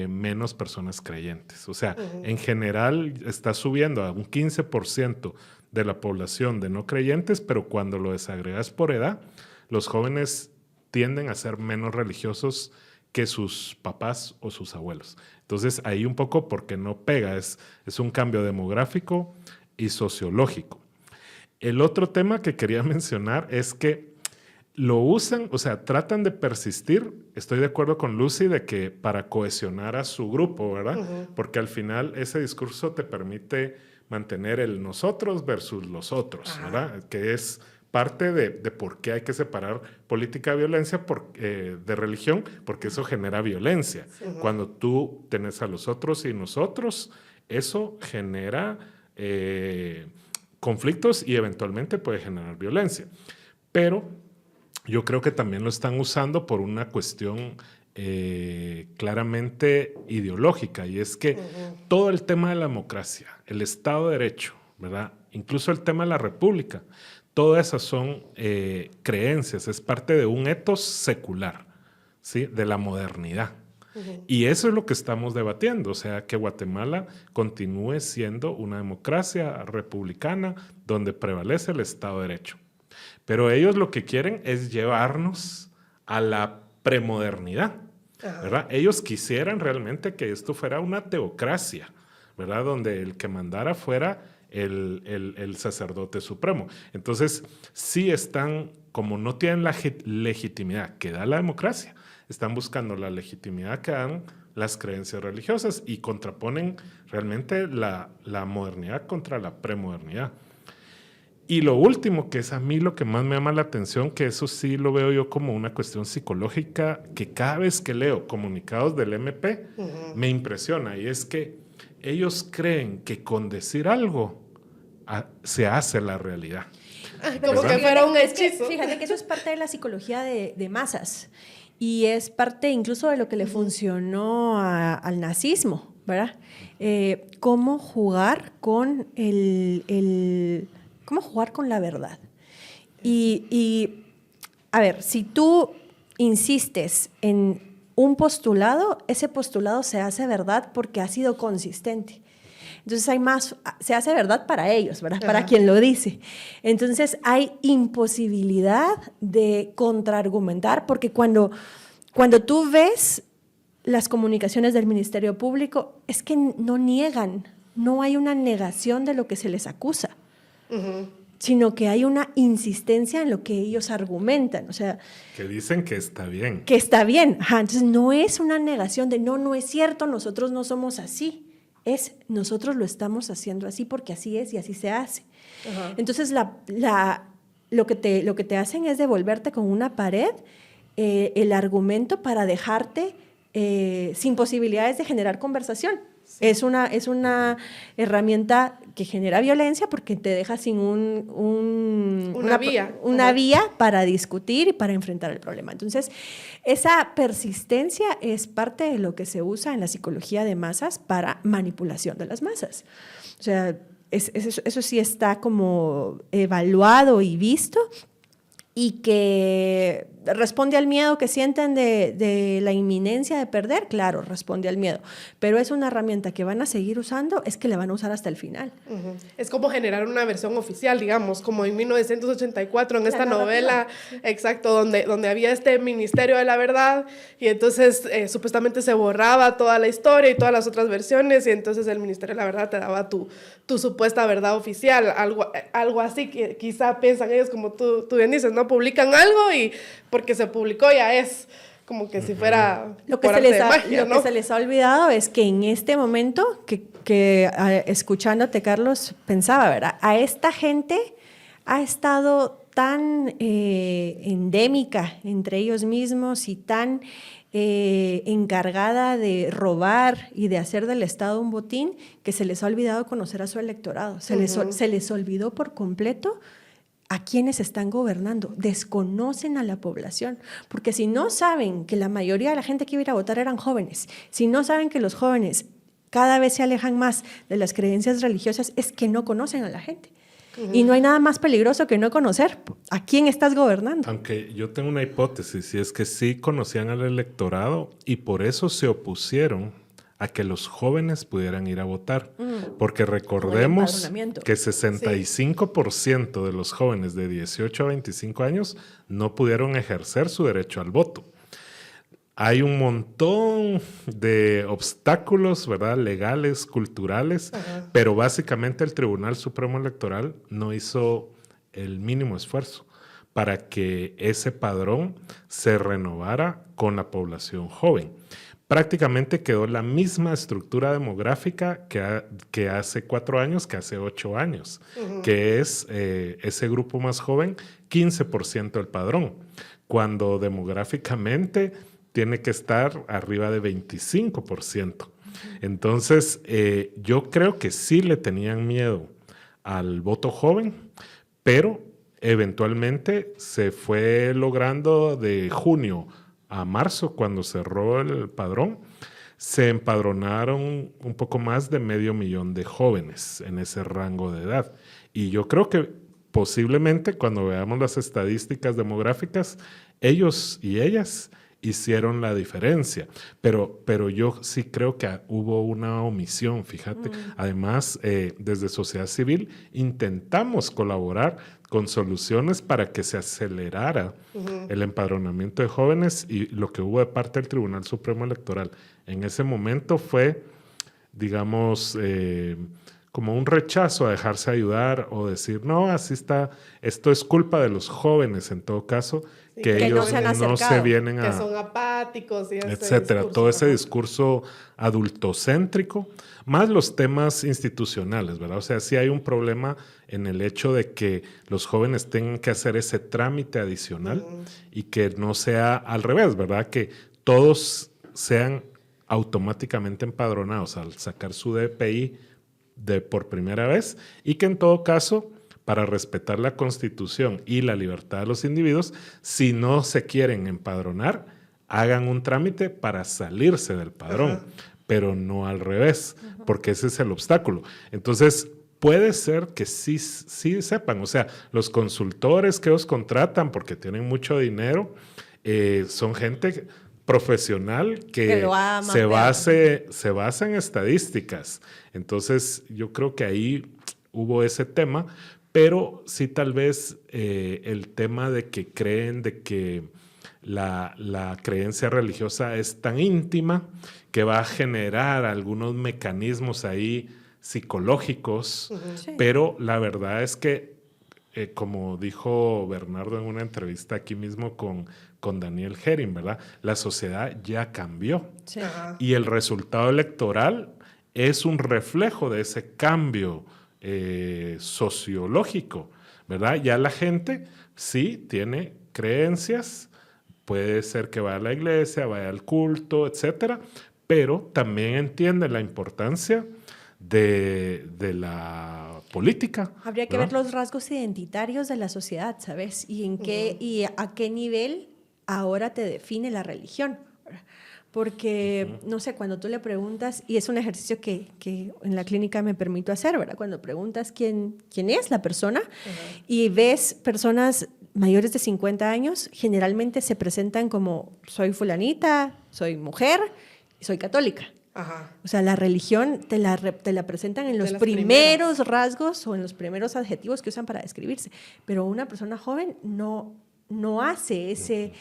menos personas creyentes. O sea, en general está subiendo a un 15% de la población de no creyentes, pero cuando lo desagregas por edad, los jóvenes tienden a ser menos religiosos que sus papás o sus abuelos. Entonces, ahí un poco porque no pega, es un cambio demográfico y sociológico. El otro tema que quería mencionar es que lo usan, o sea, tratan de persistir. Estoy de acuerdo con Lucy de que para cohesionar a su grupo, ¿verdad? Porque al final ese discurso te permite mantener el nosotros versus los otros, ¿verdad? Que es parte de por qué hay que separar política de violencia de religión, porque eso genera violencia. Cuando tú tenés a los otros y nosotros, eso genera conflictos y eventualmente puede generar violencia. Pero yo creo que también lo están usando por una cuestión claramente ideológica, y es que todo el tema de la democracia, el Estado de Derecho, ¿verdad? Incluso el tema de la República, todas esas son creencias, es parte de un etos secular, ¿sí? De la modernidad. Y eso es lo que estamos debatiendo, o sea, que Guatemala continúe siendo una democracia republicana donde prevalece el Estado de Derecho. Pero ellos lo que quieren es llevarnos a la premodernidad, ¿verdad? Ellos quisieran realmente que esto fuera una teocracia, ¿verdad? Donde el que mandara fuera el sacerdote supremo. Entonces, sí están, como no tienen la legitimidad que da la democracia, están buscando la legitimidad que dan las creencias religiosas y contraponen realmente la modernidad contra la premodernidad. Y lo último, que es a mí lo que más me llama la atención, que eso sí lo veo yo como una cuestión psicológica, que cada vez que leo comunicados del MP, me impresiona, y es que ellos creen que con decir algo se hace la realidad. Como que fuera un hechizo. Fíjate que eso es parte de la psicología de masas, y es parte incluso de lo que le funcionó al nazismo, ¿verdad? Cómo jugar con cómo jugar con la verdad. Y a ver, si tú insistes en un postulado, ese postulado se hace verdad porque ha sido consistente. Entonces se hace verdad para ellos, ¿verdad? Para quien lo dice. Entonces hay imposibilidad de contraargumentar, porque cuando tú ves las comunicaciones del Ministerio Público, es que no niegan, no hay una negación de lo que se les acusa. Sino que hay una insistencia en lo que ellos argumentan, o sea... Que dicen que está bien. Que está bien, entonces no es una negación de no es cierto, nosotros no somos así, es nosotros lo estamos haciendo así porque así es y así se hace. Entonces lo que te hacen es devolverte con una pared el argumento para dejarte sin posibilidades de generar conversación. Sí. Es una herramienta que genera violencia porque te deja sin una vía para discutir y para enfrentar el problema. Entonces, esa persistencia es parte de lo que se usa en la psicología de masas para manipulación de las masas. O sea, eso sí está como evaluado y visto, y que responde al miedo que sienten de la inminencia de perder, claro, responde al miedo, pero es una herramienta que van a seguir usando, es que la van a usar hasta el final. Es como generar una versión oficial, digamos, como en 1984, en esta novela, exacto, donde había este Ministerio de la Verdad, y entonces supuestamente se borraba toda la historia y todas las otras versiones, y entonces el Ministerio de la Verdad te daba tu supuesta verdad oficial, algo así que quizá piensan ellos, como tú bien dices, ¿no? Publican algo y porque se publicó ya es como que si fuera lo que se les ha olvidado es que en este momento que escuchándote, Carlos, pensaba, ¿verdad? A esta gente ha estado tan endémica entre ellos mismos y tan encargada de robar y de hacer del Estado un botín, que se les ha olvidado conocer a su electorado. Se les olvidó por completo a quienes están gobernando, desconocen a la población, porque si no saben que la mayoría de la gente que iba a ir a votar eran jóvenes, si no saben que los jóvenes cada vez se alejan más de las creencias religiosas, es que no conocen a la gente. Y no hay nada más peligroso que no conocer a quién estás gobernando. Aunque yo tengo una hipótesis, y es que sí conocían al electorado y por eso se opusieron a que los jóvenes pudieran ir a votar. Porque recordemos que 65% de los jóvenes de 18 a 25 años no pudieron ejercer su derecho al voto. Hay un montón de obstáculos, ¿verdad? Legales, culturales, pero básicamente el Tribunal Supremo Electoral no hizo el mínimo esfuerzo para que ese padrón se renovara con la población joven. Prácticamente quedó la misma estructura demográfica que hace 4 años, que hace 8 años, que es ese grupo más joven, 15% del padrón, cuando demográficamente tiene que estar arriba de 25%. Entonces, yo creo que sí le tenían miedo al voto joven, pero eventualmente se fue logrando de junio a marzo, cuando cerró el padrón, se empadronaron un poco más de 500,000 de jóvenes en ese rango de edad. Y yo creo que posiblemente cuando veamos las estadísticas demográficas, ellos y ellas hicieron la diferencia, pero yo sí creo que hubo una omisión, fíjate. Además, desde sociedad civil intentamos colaborar con soluciones para que se acelerara el empadronamiento de jóvenes, y lo que hubo de parte del Tribunal Supremo Electoral en ese momento fue, digamos, como un rechazo a dejarse ayudar o decir, no, así está, esto es culpa de los jóvenes en todo caso, que ellos no se vienen a... Que son apáticos y etcétera. Todo ese discurso adultocéntrico, más los temas institucionales, ¿verdad? O sea, sí hay un problema en el hecho de que los jóvenes tengan que hacer ese trámite adicional y que no sea al revés, ¿verdad? Que todos sean automáticamente empadronados al sacar su DPI por primera vez, y que en todo caso, para respetar la Constitución y la libertad de los individuos, si no se quieren empadronar, hagan un trámite para salirse del padrón, pero no al revés, porque ese es el obstáculo. Entonces, puede ser que sí sepan, o sea, los consultores que ellos contratan porque tienen mucho dinero, son gente profesional que se basa en estadísticas. Entonces, yo creo que ahí hubo ese tema, pero sí tal vez el tema de que creen de que la creencia religiosa es tan íntima que va a generar algunos mecanismos ahí psicológicos, pero la verdad es que, como dijo Bernardo en una entrevista aquí mismo con Daniel Herring, ¿verdad? La sociedad ya cambió. Sí. Y el resultado electoral es un reflejo de ese cambio sociológico, ¿verdad? Ya la gente sí tiene creencias, puede ser que vaya a la iglesia, vaya al culto, etcétera, pero también entiende la importancia de la política. Habría que ver los rasgos identitarios de la sociedad, ¿sabes? Y y a qué nivel ahora te define la religión. Porque, no sé, cuando tú le preguntas, y es un ejercicio que en la clínica me permito hacer, ¿verdad? Cuando preguntas quién es la persona y ves personas mayores de 50 años, generalmente se presentan como soy fulanita, soy mujer y soy católica. O sea, la religión te la presentan en los primeros rasgos o en los primeros adjetivos que usan para describirse. Pero una persona joven no hace ese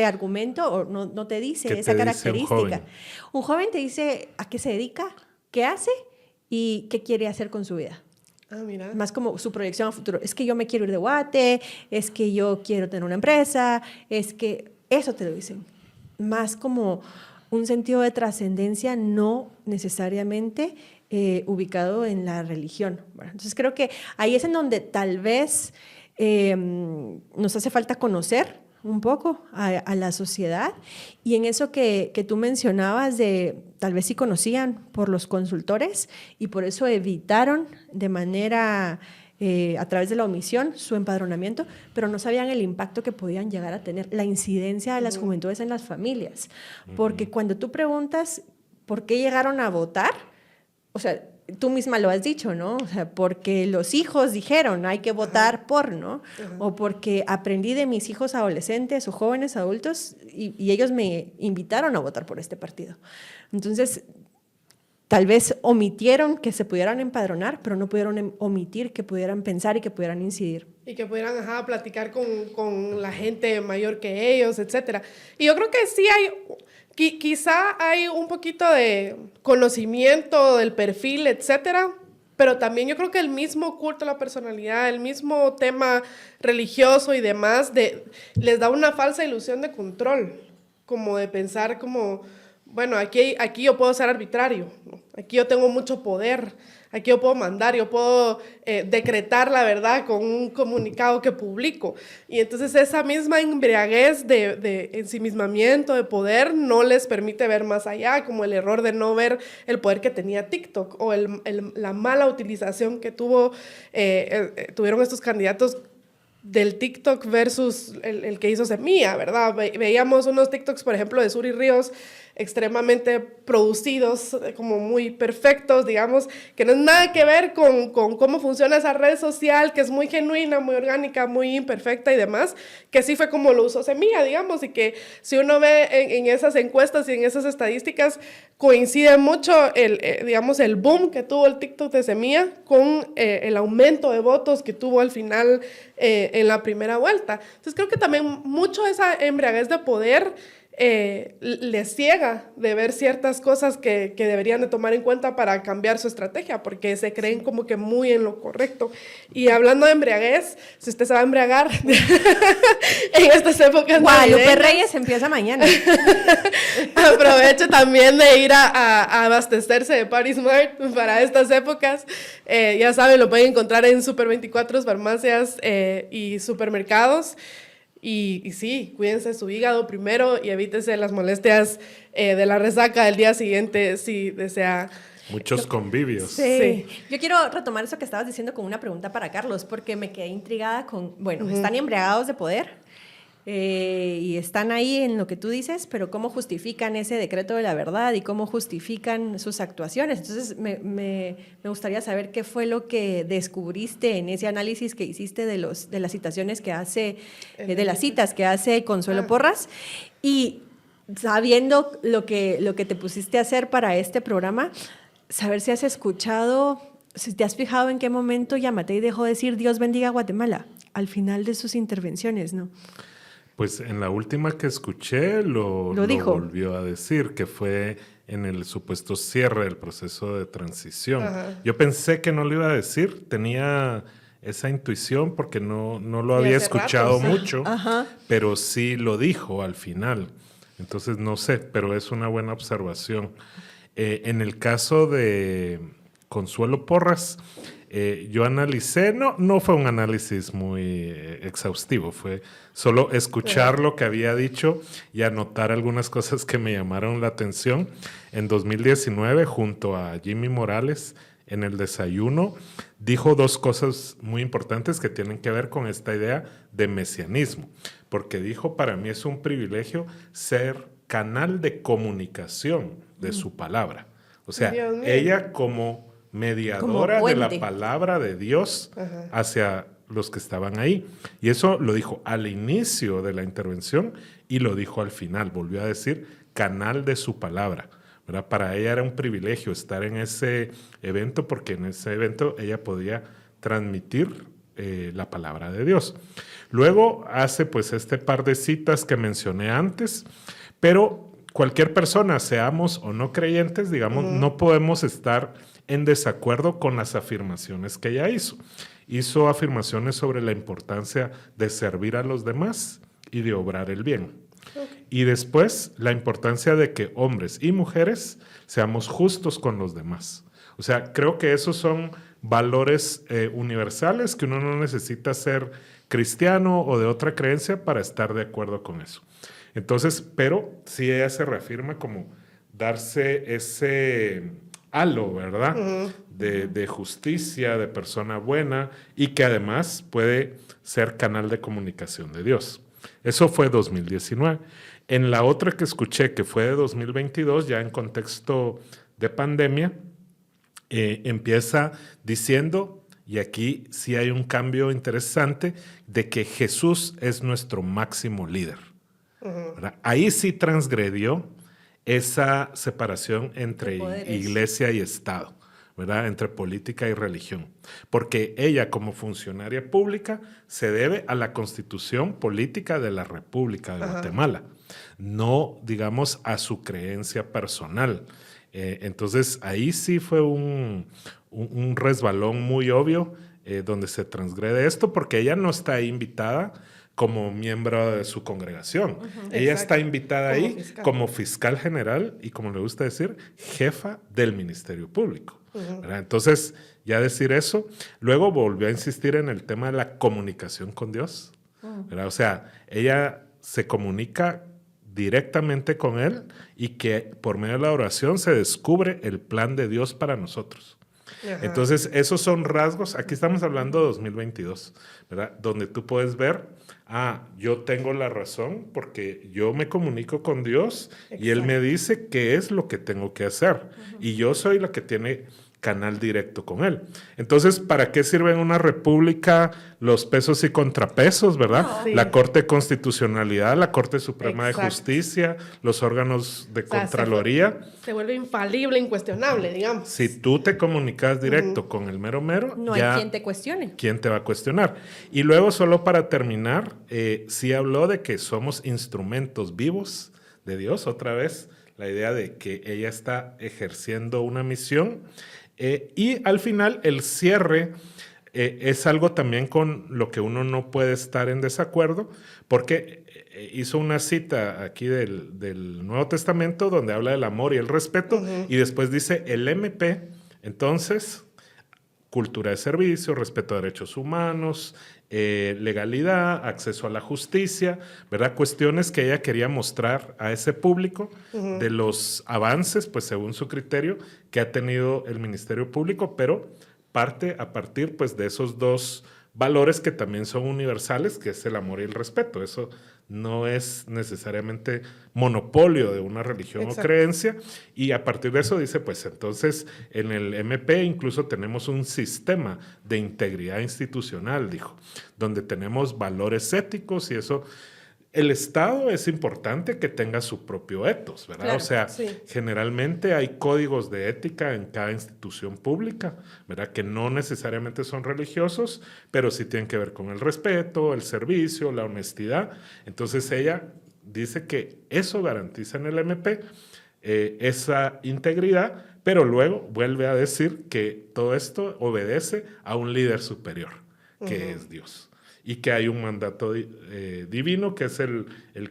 argumento, o no te dice esa característica. Un joven te dice a qué se dedica, qué hace y qué quiere hacer con su vida. Mira. Más como su proyección a futuro. Es que yo me quiero ir de Guate, es que yo quiero tener una empresa, es que eso te lo dicen. Más como un sentido de trascendencia, no necesariamente ubicado en la religión. Bueno, entonces creo que ahí es en donde tal vez nos hace falta conocer un poco a la sociedad, y en eso que tú mencionabas de tal vez sí conocían por los consultores y por eso evitaron de manera a través de la omisión su empadronamiento, pero no sabían el impacto que podían llegar a tener, la incidencia de las juventudes en las familias, porque cuando tú preguntas por qué llegaron a votar, o sea, tú misma lo has dicho, ¿no? O sea, porque los hijos dijeron, hay que votar por, ¿no? O porque aprendí de mis hijos adolescentes o jóvenes adultos y ellos me invitaron a votar por este partido. Entonces, tal vez omitieron que se pudieran empadronar, pero no pudieron omitir que pudieran pensar y que pudieran incidir. Y que pudieran platicar con la gente mayor que ellos, etc. Y yo creo que sí hay, quizá hay un poquito de conocimiento del perfil, etc. Pero también yo creo que el mismo culto a la personalidad, el mismo tema religioso y demás, les da una falsa ilusión de control, como de pensar como... Bueno, aquí yo puedo ser arbitrario, ¿no? Aquí yo tengo mucho poder, aquí yo puedo mandar, yo puedo decretar la verdad con un comunicado que publico. Y entonces esa misma embriaguez de ensimismamiento, de poder, no les permite ver más allá, como el error de no ver el poder que tenía TikTok o la mala utilización que tuvieron estos candidatos del TikTok versus el que hizo Semilla, ¿verdad? Veíamos unos TikToks, por ejemplo, de Suri Ríos, extremadamente producidos, como muy perfectos, digamos, que no es nada que ver con cómo funciona esa red social, que es muy genuina, muy orgánica, muy imperfecta y demás, que sí fue como lo usó Semilla, digamos, y que si uno ve en esas encuestas y en esas estadísticas, coincide mucho digamos, el boom que tuvo el TikTok de Semilla con el aumento de votos que tuvo al final en la primera vuelta. Entonces creo que también mucho esa embriaguez de poder les ciega de ver ciertas cosas que deberían de tomar en cuenta para cambiar su estrategia, porque se creen como que muy en lo correcto. Y hablando de embriaguez, si usted se va a embriagar en estas épocas Guadalupe Reyes empieza mañana. Aproveche también de ir a abastecerse de Party Smart para estas épocas. Ya saben, lo pueden encontrar en Super 24, farmacias y supermercados. Y sí, cuídense de su hígado primero y evítese las molestias de la resaca del día siguiente si desea. Muchos convivios. Sí. Yo quiero retomar eso que estabas diciendo con una pregunta para Carlos, porque me quedé intrigada con, bueno, están embriagados de poder y están ahí en lo que tú dices, pero ¿cómo justifican ese decreto de la verdad y cómo justifican sus actuaciones? Entonces, me gustaría saber qué fue lo que descubriste en ese análisis que hiciste de las citaciones que hace, de las citas que hace Consuelo Porras, y sabiendo lo que te pusiste a hacer para este programa, saber si has escuchado, si te has fijado en qué momento Yamatei dejó de decir Dios bendiga a Guatemala al final de sus intervenciones, ¿no? Pues en la última que escuché lo dijo. Volvió a decir, que fue en el supuesto cierre del proceso de transición. Ajá. Yo pensé que no lo iba a decir, tenía esa intuición porque no lo había escuchado mucho, Ajá. pero sí lo dijo al final. Entonces no sé, pero es una buena observación. En el caso de Consuelo Porras, yo analicé, no fue un análisis muy exhaustivo, fue solo escuchar lo que había dicho y anotar algunas cosas que me llamaron la atención. En 2019, junto a Jimmy Morales, en el desayuno, dijo dos cosas muy importantes que tienen que ver con esta idea de mesianismo, porque dijo, para mí es un privilegio ser canal de comunicación de su palabra. O sea, ella como mediadora de la palabra de Dios hacia los que estaban ahí. Y eso lo dijo al inicio de la intervención y lo dijo al final. Volvió a decir canal de su palabra, ¿verdad? Para ella era un privilegio estar en ese evento porque en ese evento ella podía transmitir la palabra de Dios. Luego hace pues este par de citas que mencioné antes, pero cualquier persona, seamos o no creyentes, digamos, no podemos estar en desacuerdo con las afirmaciones que ella hizo. Hizo afirmaciones sobre la importancia de servir a los demás y de obrar el bien. Okay. Y después, la importancia de que hombres y mujeres seamos justos con los demás. O sea, creo que esos son valores universales que uno no necesita ser cristiano o de otra creencia para estar de acuerdo con eso. Entonces, pero sí ella se reafirma como darse ese halo, ¿verdad? De justicia, de persona buena y que además puede ser canal de comunicación de Dios. Eso fue 2019. En la otra que escuché, que fue de 2022, ya en contexto de pandemia, empieza diciendo, y aquí sí hay un cambio interesante, de que Jesús es nuestro máximo líder. ¿Verdad? Ahí sí transgredió esa separación entre iglesia y Estado, ¿verdad? Entre política y religión. Porque ella, como funcionaria pública, se debe a la Constitución Política de la República de Guatemala, no, digamos, a su creencia personal. Entonces, ahí sí fue un resbalón muy obvio donde se transgrede esto, porque ella no está ahí invitada como miembro de su congregación. Ella está invitada como ahí fiscal. Como fiscal general y, como le gusta decir, jefa del Ministerio Público. Entonces, ya decir eso, luego volvió a insistir en el tema de la comunicación con Dios. O sea, ella se comunica directamente con Él y que por medio de la oración se descubre el plan de Dios para nosotros. Entonces, esos son rasgos, aquí estamos hablando de 2022, ¿verdad? Donde tú puedes ver, yo tengo la razón porque yo me comunico con Dios. Exacto. Y Él me dice qué es lo que tengo que hacer. Y yo soy la que tiene canal directo con Él. Entonces, ¿para qué sirve en una república los pesos y contrapesos, verdad? No. Sí. La Corte de Constitucionalidad, la Corte Suprema de Justicia, los órganos de Contraloría. Se vuelve infalible, incuestionable, digamos. Si tú te comunicas directo con el mero, no hay quien te cuestione. ¿Quién te va a cuestionar? Y luego, solo para terminar, sí habló de que somos instrumentos vivos de Dios. Otra vez, la idea de que ella está ejerciendo una misión. Y al final el cierre es algo también con lo que uno no puede estar en desacuerdo, porque hizo una cita aquí del Nuevo Testamento donde habla del amor y el respeto, y después dice el MP, entonces, cultura de servicio, respeto a derechos humanos, legalidad, acceso a la justicia, ¿verdad? Cuestiones que ella quería mostrar a ese público de los avances, pues según su criterio, que ha tenido el Ministerio Público, pero parte a partir pues de esos dos valores que también son universales, que es el amor y el respeto. Eso no es necesariamente monopolio de una religión o creencia, y a partir de eso dice, pues entonces en el MP incluso tenemos un sistema de integridad institucional, dijo, donde tenemos valores éticos, y eso, el Estado es importante que tenga su propio etos, ¿verdad? Claro, o sea, generalmente hay códigos de ética en cada institución pública, ¿verdad? Que no necesariamente son religiosos, pero sí tienen que ver con el respeto, el servicio, la honestidad. Entonces ella dice que eso garantiza en el MP esa integridad, pero luego vuelve a decir que todo esto obedece a un líder superior, que es Dios. Y que hay un mandato divino, que es el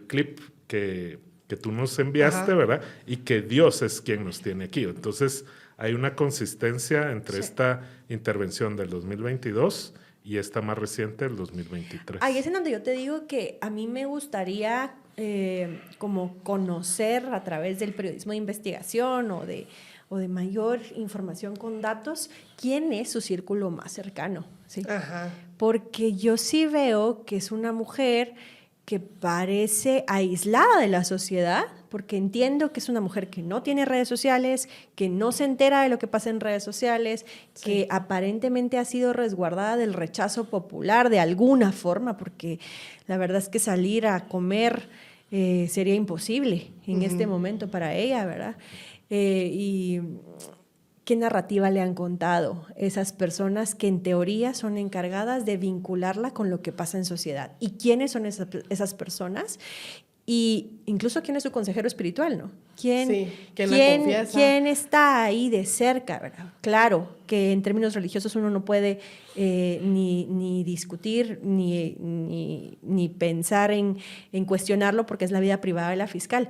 clip que tú nos enviaste, ¿verdad? Y que Dios es quien nos tiene aquí. Entonces, hay una consistencia entre esta intervención del 2022 y esta más reciente del 2023. Ahí es en donde yo te digo que a mí me gustaría como conocer a través del periodismo de investigación o de mayor información con datos, quién es su círculo más cercano, ¿sí? Porque yo sí veo que es una mujer que parece aislada de la sociedad, porque entiendo que es una mujer que no tiene redes sociales, que no se entera de lo que pasa en redes sociales, que aparentemente ha sido resguardada del rechazo popular de alguna forma, porque la verdad es que salir a comer sería imposible en este momento para ella, ¿verdad? Y qué narrativa le han contado esas personas que en teoría son encargadas de vincularla con lo que pasa en sociedad. ¿Y quiénes son esas personas? Y incluso quién es su consejero espiritual, ¿no? ¿Quién está ahí de cerca, ¿verdad? Claro que en términos religiosos uno no puede ni discutir ni pensar en cuestionarlo, porque es la vida privada de la fiscal.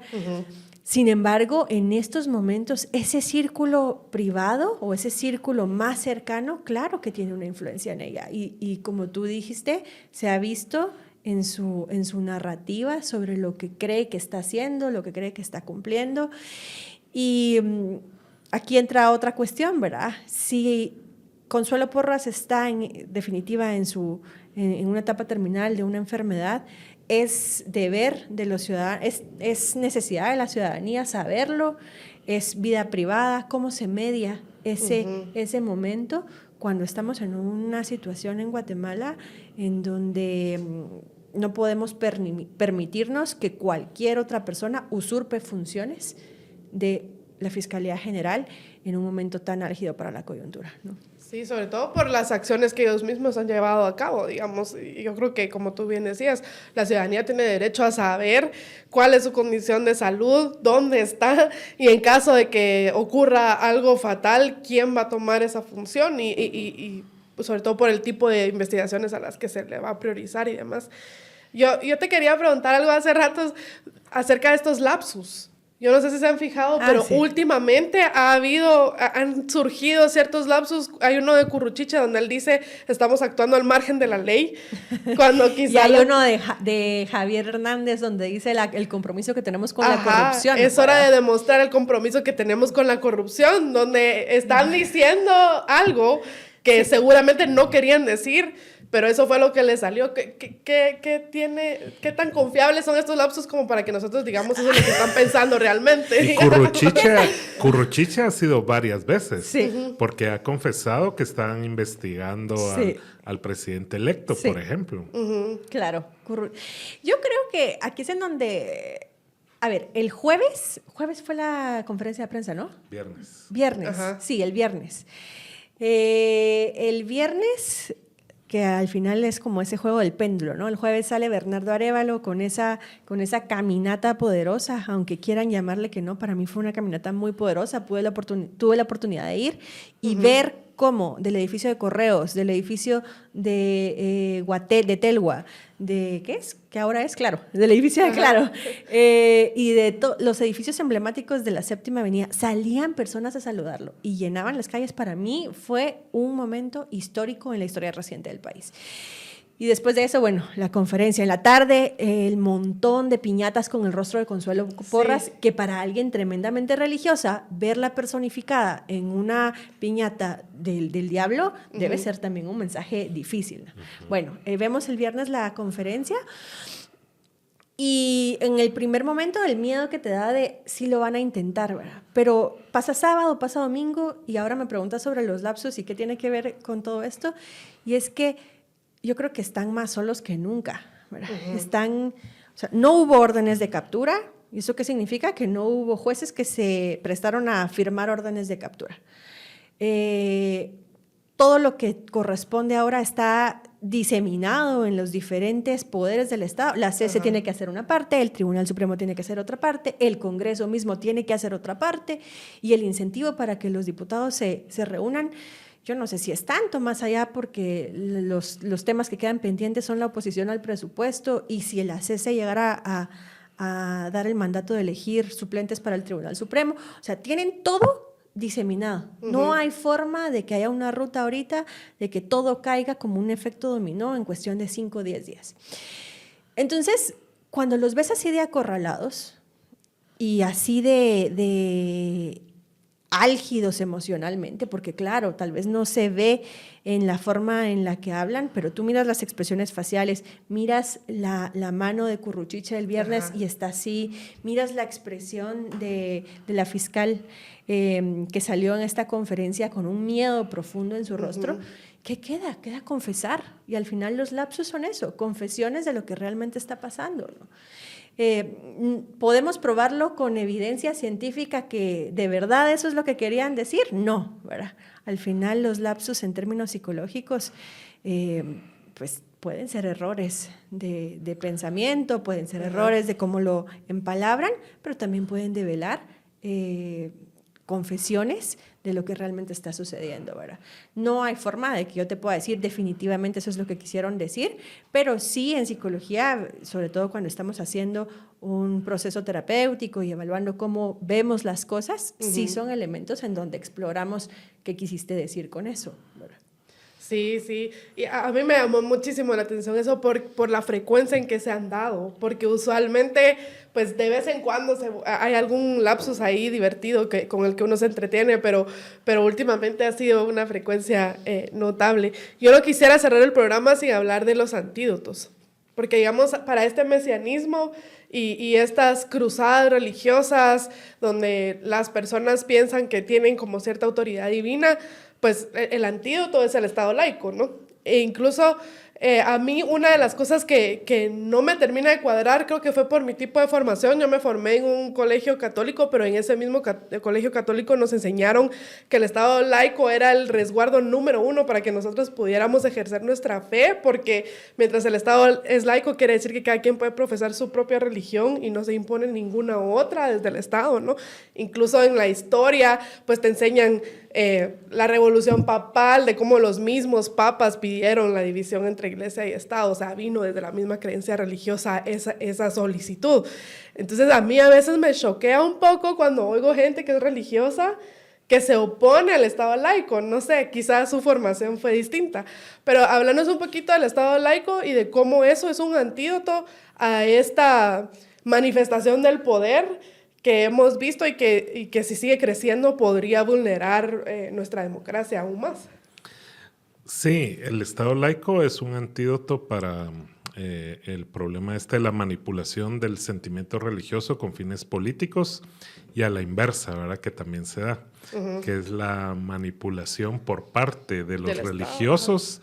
Sin embargo, en estos momentos, ese círculo privado o ese círculo más cercano, claro que tiene una influencia en ella. Y como tú dijiste, se ha visto en su narrativa sobre lo que cree que está haciendo, lo que cree que está cumpliendo. Y aquí entra otra cuestión, ¿verdad? Si Consuelo Porras está en definitiva en una etapa terminal de una enfermedad, es deber de los ciudadanos, es necesidad de la ciudadanía saberlo, es vida privada, cómo se media ese momento cuando estamos en una situación en Guatemala en donde no podemos permitirnos que cualquier otra persona usurpe funciones de la Fiscalía General en un momento tan álgido para la coyuntura, ¿no? Sí, sobre todo por las acciones que ellos mismos han llevado a cabo, digamos. Y yo creo que, como tú bien decías, la ciudadanía tiene derecho a saber cuál es su condición de salud, dónde está, y en caso de que ocurra algo fatal, quién va a tomar esa función y sobre todo por el tipo de investigaciones a las que se le va a priorizar y demás. Yo te quería preguntar algo hace rato acerca de estos lapsus. Yo no sé si se han fijado, pero sí. Últimamente han surgido ciertos lapsus. Hay uno de Curruchiche donde él dice, estamos actuando al margen de la ley, cuando quizá... Y hay uno de Javier Hernández donde dice el compromiso que tenemos con la corrupción. Es hora de demostrar el compromiso que tenemos con la corrupción, donde están diciendo algo que seguramente no querían decir, pero eso fue lo que le salió. ¿Qué tan confiables son estos lapsos como para que nosotros digamos eso es lo que están pensando realmente? Y Curruchiche ha sido varias veces, Sí. porque ha confesado que están investigando Sí. al presidente electo, Sí. por ejemplo. Claro. Yo creo que aquí es en donde... A ver, el jueves fue la conferencia de prensa, ¿no? Viernes, Ajá. sí, el viernes. El viernes, que al final es como ese juego del péndulo, ¿no? El jueves sale Bernardo Arévalo con esa caminata poderosa, aunque quieran llamarle que no, para mí fue una caminata muy poderosa, tuve la oportunidad de ir y ver cómo del edificio de Correos, del edificio de de Telgua, ¿qué es? Que ahora es Claro, del edificio de Claro, y de los edificios emblemáticos de la Séptima Avenida, salían personas a saludarlo y llenaban las calles. Para mí fue un momento histórico en la historia reciente del país. Y después de eso, bueno, la conferencia en la tarde, el montón de piñatas con el rostro de Consuelo Porras, sí, que para alguien tremendamente religiosa, verla personificada en una piñata del diablo debe ser también un mensaje difícil. Bueno, vemos el viernes la conferencia y en el primer momento el miedo que te da de si lo van a intentar, ¿verdad? Pero pasa sábado, pasa domingo y ahora me preguntas sobre los lapsos y qué tiene que ver con todo esto, y es que yo creo que están más solos que nunca, ¿verdad? O sea, no hubo órdenes de captura. ¿Y eso qué significa? Que no hubo jueces que se prestaron a firmar órdenes de captura. Todo lo que corresponde ahora está diseminado en los diferentes poderes del Estado. La CC tiene que hacer una parte, el Tribunal Supremo tiene que hacer otra parte, el Congreso mismo tiene que hacer otra parte, y el incentivo para que los diputados se reúnan, yo no sé si es tanto más allá, porque los temas que quedan pendientes son la oposición al presupuesto y si la CC llegara a dar el mandato de elegir suplentes para el Tribunal Supremo. O sea, tienen todo diseminado. No hay forma de que haya una ruta ahorita, de que todo caiga como un efecto dominó en cuestión de 5 o 10 días. Entonces, cuando los ves así de acorralados y así de álgidos emocionalmente, porque claro, tal vez no se ve en la forma en la que hablan, pero tú miras las expresiones faciales, miras la mano de Curruchiche el viernes y está así, miras la expresión de la fiscal que salió en esta conferencia con un miedo profundo en su rostro. ¿Qué queda? Queda confesar, y al final los lapsos son eso, confesiones de lo que realmente está pasando, ¿no? ¿Podemos probarlo con evidencia científica que de verdad eso es lo que querían decir? No, ¿verdad? Al final los lapsus en términos psicológicos pues pueden ser errores de pensamiento, pueden ser errores de cómo lo empalabran, pero también pueden develar confesiones de lo que realmente está sucediendo, ¿verdad? No hay forma de que yo te pueda decir definitivamente eso es lo que quisieron decir, pero sí en psicología, sobre todo cuando estamos haciendo un proceso terapéutico y evaluando cómo vemos las cosas, sí son elementos en donde exploramos qué quisiste decir con eso, ¿verdad? Sí, sí. Y a mí me llamó muchísimo la atención eso por la frecuencia en que se han dado, porque usualmente, pues de vez en cuando hay algún lapsus ahí divertido con el que uno se entretiene, pero últimamente ha sido una frecuencia notable. Yo no quisiera cerrar el programa sin hablar de los antídotos, porque digamos, para este mesianismo y estas cruzadas religiosas donde las personas piensan que tienen como cierta autoridad divina, pues el antídoto es el Estado laico, ¿no? E incluso a mí una de las cosas que no me termina de cuadrar, creo que fue por mi tipo de formación. Yo me formé en un colegio católico, pero en ese mismo colegio católico nos enseñaron que el Estado laico era el resguardo número uno para que nosotros pudiéramos ejercer nuestra fe, porque mientras el Estado es laico, quiere decir que cada quien puede profesar su propia religión y no se impone ninguna otra desde el Estado, ¿no? Incluso en la historia, pues te enseñan la revolución papal, de cómo los mismos papas pidieron la división entre iglesia y Estado. O sea, vino desde la misma creencia religiosa esa solicitud. Entonces, a mí a veces me choquea un poco cuando oigo gente que es religiosa que se opone al Estado laico. No sé, quizás su formación fue distinta. Pero háblanos un poquito del Estado laico y de cómo eso es un antídoto a esta manifestación del poder que hemos visto y que si sigue creciendo podría vulnerar nuestra democracia aún más. Sí, el Estado laico es un antídoto para el problema de la manipulación del sentimiento religioso con fines políticos y a la inversa, ¿verdad? Que también se da, que es la manipulación por parte de los religiosos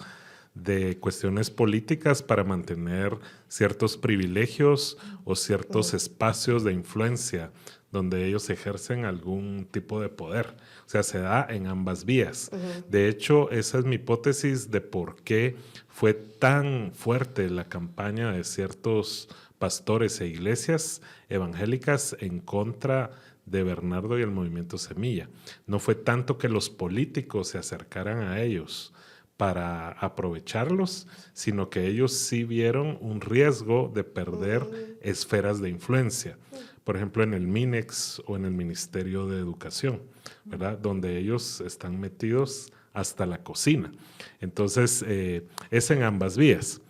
de cuestiones políticas para mantener ciertos privilegios o ciertos espacios de influencia donde ellos ejercen algún tipo de poder. O sea, se da en ambas vías. De hecho, esa es mi hipótesis de por qué fue tan fuerte la campaña de ciertos pastores e iglesias evangélicas en contra de Bernardo y el movimiento Semilla. No fue tanto que los políticos se acercaran a ellos para aprovecharlos, sino que ellos sí vieron un riesgo de perder esferas de influencia. Por ejemplo, en el MINEX o en el Ministerio de Educación, ¿verdad? Donde ellos están metidos hasta la cocina. Entonces, es en ambas vías.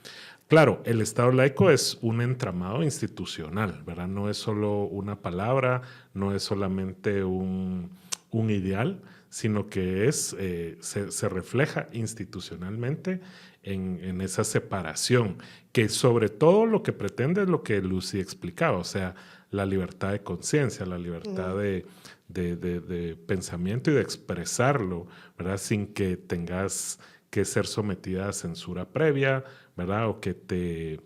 Claro, el Estado laico es un entramado institucional, ¿verdad? No es solo una palabra, no es solamente un ideal, sino que se refleja institucionalmente en esa separación, que sobre todo lo que pretende es lo que Lucy explicaba, o sea, la libertad de conciencia, la libertad de pensamiento y de expresarlo, ¿verdad? Sin que tengas que ser sometida a censura previa, ¿verdad? O que te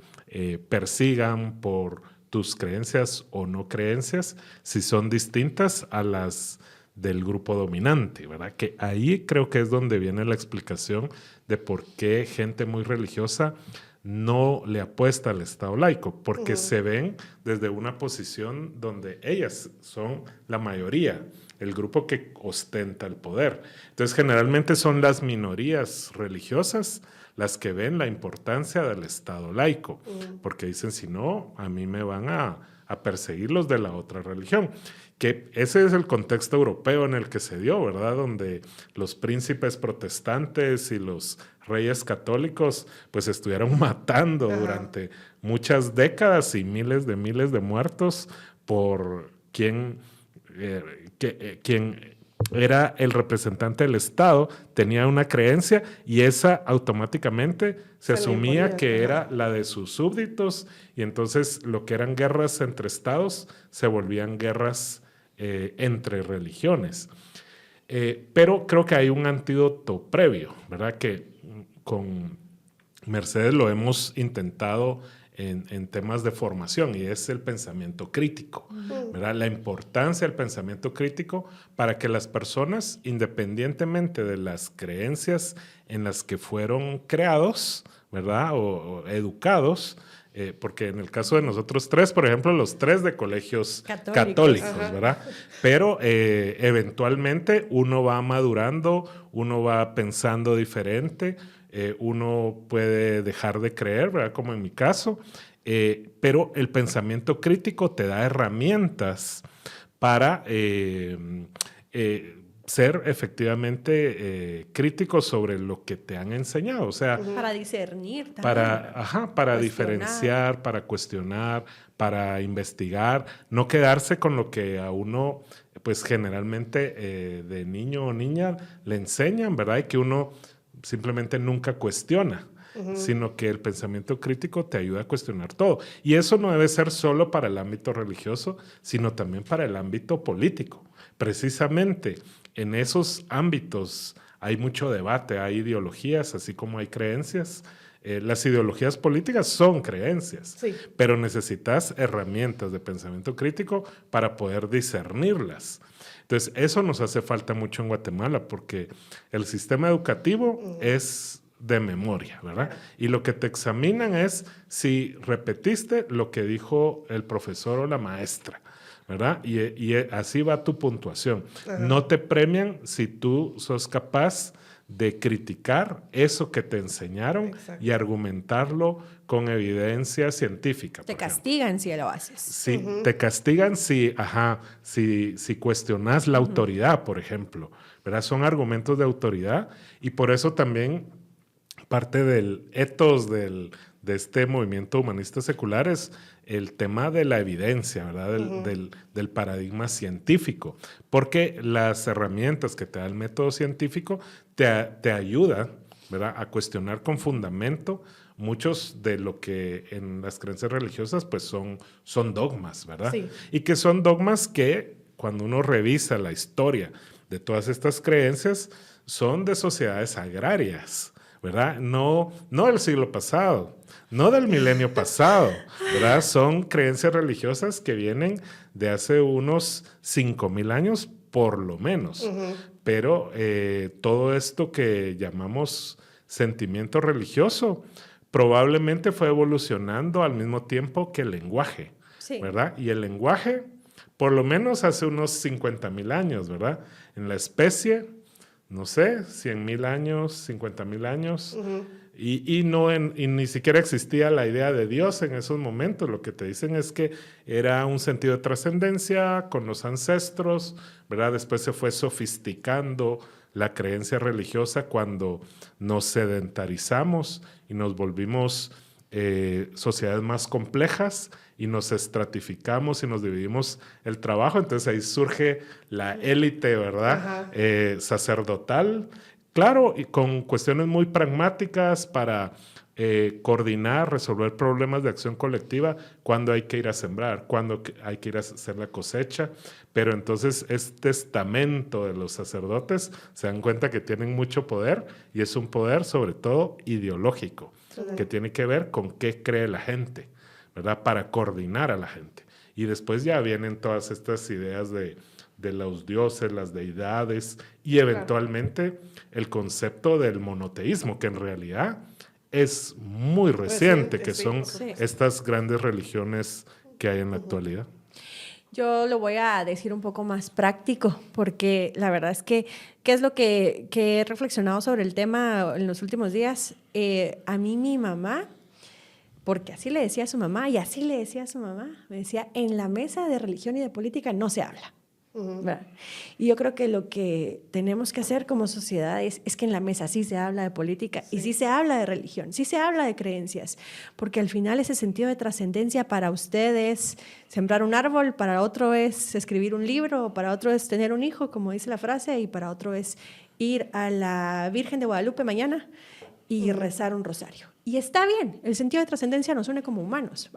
persigan por tus creencias o no creencias, si son distintas a las del grupo dominante, ¿verdad? Que ahí creo que es donde viene la explicación de por qué gente muy religiosa no le apuesta al Estado laico, porque se ven desde una posición donde ellas son la mayoría, el grupo que ostenta el poder. Entonces, generalmente son las minorías religiosas las que ven la importancia del Estado laico, porque dicen, si no, a mí me van a perseguir los de la otra religión. Que ese es el contexto europeo en el que se dio, ¿verdad? Donde los príncipes protestantes y los reyes católicos pues estuvieron matando durante muchas décadas y miles de muertos por quien era el representante del Estado, tenía una creencia y esa automáticamente se asumía que era la de sus súbditos, y entonces lo que eran guerras entre estados se volvían guerras entre religiones. Pero creo que hay un antídoto previo, ¿verdad? Que con Mercedes lo hemos intentado en temas de formación, y es el pensamiento crítico, ¿verdad? La importancia del pensamiento crítico para que las personas, independientemente de las creencias en las que fueron creados, ¿verdad? O educados, porque en el caso de nosotros tres, por ejemplo, los tres de colegios católicos, ¿verdad? Pero eventualmente uno va madurando, uno va pensando diferente, uno puede dejar de creer, ¿verdad? Como en mi caso, pero el pensamiento crítico te da herramientas para ser efectivamente críticos sobre lo que te han enseñado, o sea, para discernir también, para diferenciar, para cuestionar, para investigar, no quedarse con lo que a uno pues generalmente de niño o niña le enseñan, ¿verdad? Y que uno simplemente nunca cuestiona. sino que el pensamiento crítico te ayuda a cuestionar todo. Y eso no debe ser solo para el ámbito religioso, sino también para el ámbito político. Precisamente en esos ámbitos hay mucho debate, hay ideologías, así como hay creencias. Las ideologías políticas son creencias, Sí. pero necesitas herramientas de pensamiento crítico para poder discernirlas. Entonces, eso nos hace falta mucho en Guatemala, porque el sistema educativo es de memoria, ¿verdad? Y lo que te examinan es si repetiste lo que dijo el profesor o la maestra, ¿verdad? Y así va tu puntuación. No te premian si tú sos capaz de criticar eso que te enseñaron. Exacto. Y argumentarlo con evidencia científica. Te castigan si lo haces. Sí, te castigan si cuestionas la autoridad, por ejemplo, ¿verdad? Son argumentos de autoridad, y por eso también parte del ethos de este movimiento humanista secular es el tema de la evidencia, ¿verdad? Del paradigma científico, porque las herramientas que te da el método científico te ayudan, ¿verdad?, a cuestionar con fundamento muchos de lo que en las creencias religiosas pues son dogmas, ¿verdad? Sí. Y que son dogmas que cuando uno revisa la historia de todas estas creencias son de sociedades agrarias, ¿verdad? No del siglo pasado, no del milenio pasado, ¿verdad? Son creencias religiosas que vienen de hace unos 5,000 años por lo menos. Pero todo esto que llamamos sentimiento religioso probablemente fue evolucionando al mismo tiempo que el lenguaje, sí, ¿verdad? Y el lenguaje, por lo menos hace unos 50,000 años, ¿verdad? En la especie, no sé, 100,000 años, 50,000 años, y ni siquiera existía la idea de Dios en esos momentos. Lo que te dicen es que era un sentido de trascendencia con los ancestros, ¿verdad? Después se fue sofisticando la creencia religiosa cuando nos sedentarizamos y nos volvimos sociedades más complejas y nos estratificamos y nos dividimos el trabajo. Entonces ahí surge la élite, ¿verdad? Sacerdotal, claro, y con cuestiones muy pragmáticas para coordinar, resolver problemas de acción colectiva, cuando hay que ir a sembrar, cuando hay que ir a hacer la cosecha. Pero entonces este estamento de los sacerdotes se dan cuenta que tienen mucho poder, y es un poder sobre todo ideológico, que tiene que ver con qué cree la gente, ¿verdad? Para coordinar a la gente. Y después ya vienen todas estas ideas de los dioses, las deidades, y eventualmente el concepto del monoteísmo, que en realidad es muy reciente, que sí, son estas grandes religiones que hay en la actualidad. Yo lo voy a decir un poco más práctico, porque la verdad es que, ¿qué es lo que he reflexionado sobre el tema en los últimos días? A mí mi mamá, porque así le decía a su mamá, y así le decía a su mamá, me decía, en la mesa de religión y de política no se habla. Y yo creo que lo que tenemos que hacer como sociedad es que en la mesa sí se habla de política, y sí se habla de religión, sí se habla de creencias, porque al final ese sentido de trascendencia para usted es sembrar un árbol, para otro es escribir un libro, para otro es tener un hijo, como dice la frase, y para otro es ir a la Virgen de Guadalupe mañana y rezar un rosario. Y está bien, el sentido de trascendencia nos une como humanos.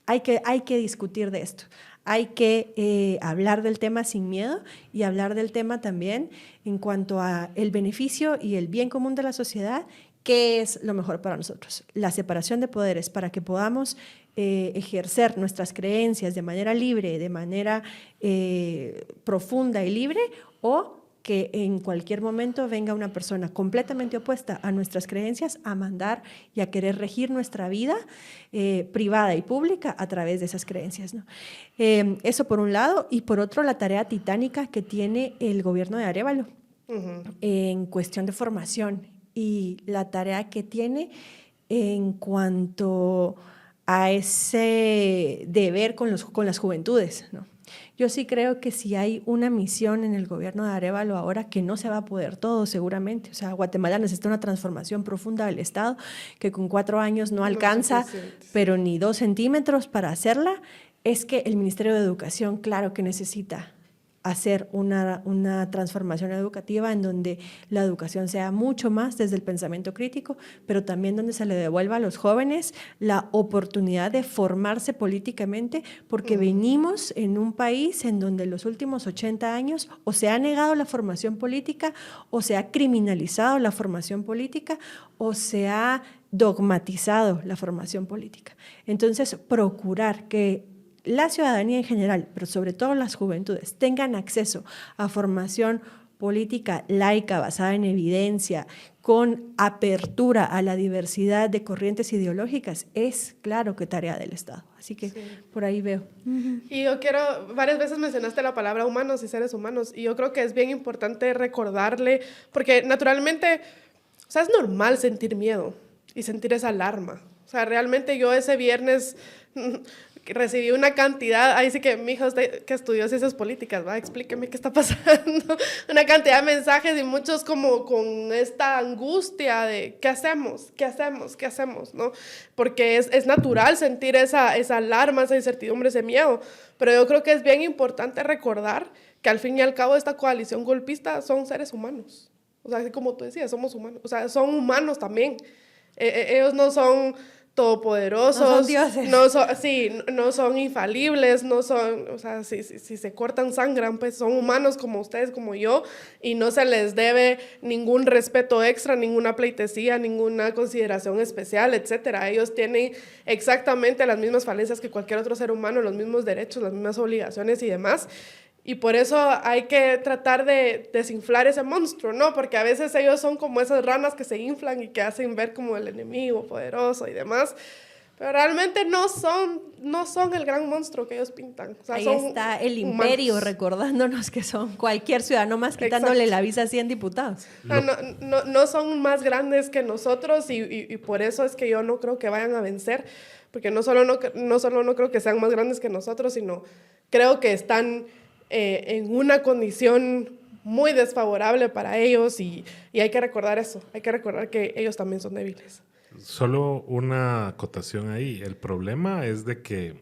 Hay que discutir de esto. Hay que hablar del tema sin miedo, y hablar del tema también en cuanto a el beneficio y el bien común de la sociedad. ¿Qué es lo mejor para nosotros? La separación de poderes para que podamos ejercer nuestras creencias de manera libre, de manera profunda y libre, o que en cualquier momento venga una persona completamente opuesta a nuestras creencias a mandar y a querer regir nuestra vida privada y pública a través de esas creencias, ¿no? Eso por un lado, y por otro la tarea titánica que tiene el gobierno de Arévalo en cuestión de formación, y la tarea que tiene en cuanto a ese deber con las juventudes, ¿no? Yo sí creo que si hay una misión en el gobierno de Arévalo ahora, que no se va a poder todo seguramente. O sea, Guatemala necesita una transformación profunda del Estado que con 4 años no alcanza, pero ni 2 centímetros para hacerla. Es que el Ministerio de Educación, claro que necesita hacer una transformación educativa en donde la educación sea mucho más desde el pensamiento crítico, pero también donde se le devuelva a los jóvenes la oportunidad de formarse políticamente, porque venimos en un país en donde en los últimos 80 años o se ha negado la formación política, o se ha criminalizado la formación política, o se ha dogmatizado la formación política. Entonces, procurar que la ciudadanía en general, pero sobre todo las juventudes, tengan acceso a formación política laica, basada en evidencia, con apertura a la diversidad de corrientes ideológicas, es claro que tarea del Estado. Así que por ahí veo. Y yo quiero, varias veces mencionaste la palabra humanos y seres humanos, y yo creo que es bien importante recordarle, porque naturalmente, o sea, es normal sentir miedo y sentir esa alarma. O sea, realmente yo ese viernes recibí una cantidad, ahí sí que mi hija que estudió ciencias políticas, ¿va? Explíqueme qué está pasando. Una cantidad de mensajes y muchos como con esta angustia de ¿qué hacemos? ¿Qué hacemos? ¿Qué hacemos? ¿No? Porque es natural sentir esa alarma, esa incertidumbre, ese miedo. Pero yo creo que es bien importante recordar que al fin y al cabo esta coalición golpista son seres humanos. O sea, así como tú decías, somos humanos. O sea, son humanos también. Ellos no son todopoderosos, no son dioses, no son infalibles, no son, o sea, si se cortan, sangran, pues son humanos como ustedes, como yo, y no se les debe ningún respeto extra, ninguna pleitesía, ninguna consideración especial, etcétera. Ellos tienen exactamente las mismas falencias que cualquier otro ser humano, los mismos derechos, las mismas obligaciones y demás. Y por eso hay que tratar de desinflar ese monstruo, ¿no? Porque a veces ellos son como esas ranas que se inflan y que hacen ver como el enemigo poderoso y demás. Pero realmente no son el gran monstruo que ellos pintan. O sea, ahí son está el imperio humanos, recordándonos que son cualquier ciudadano más, quitándole la visa a 100 diputados. O sea, no son más grandes que nosotros y por eso es que yo no creo que vayan a vencer. Porque no solo no creo que sean más grandes que nosotros, sino creo que están en una condición muy desfavorable para ellos y hay que recordar eso, hay que recordar que ellos también son débiles. Solo una acotación ahí. El problema es de que,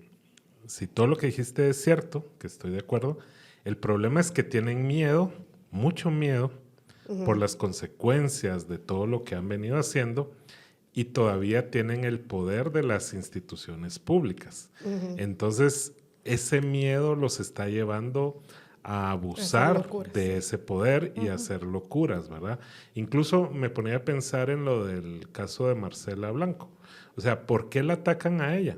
si todo lo que dijiste es cierto, que estoy de acuerdo, el problema es que tienen miedo, mucho miedo, por las consecuencias de todo lo que han venido haciendo y todavía tienen el poder de las instituciones públicas. Entonces, ese miedo los está llevando a abusar de ese poder y a hacer locuras, ¿verdad? Incluso me ponía a pensar en lo del caso de Marcela Blanco. O sea, ¿por qué la atacan a ella?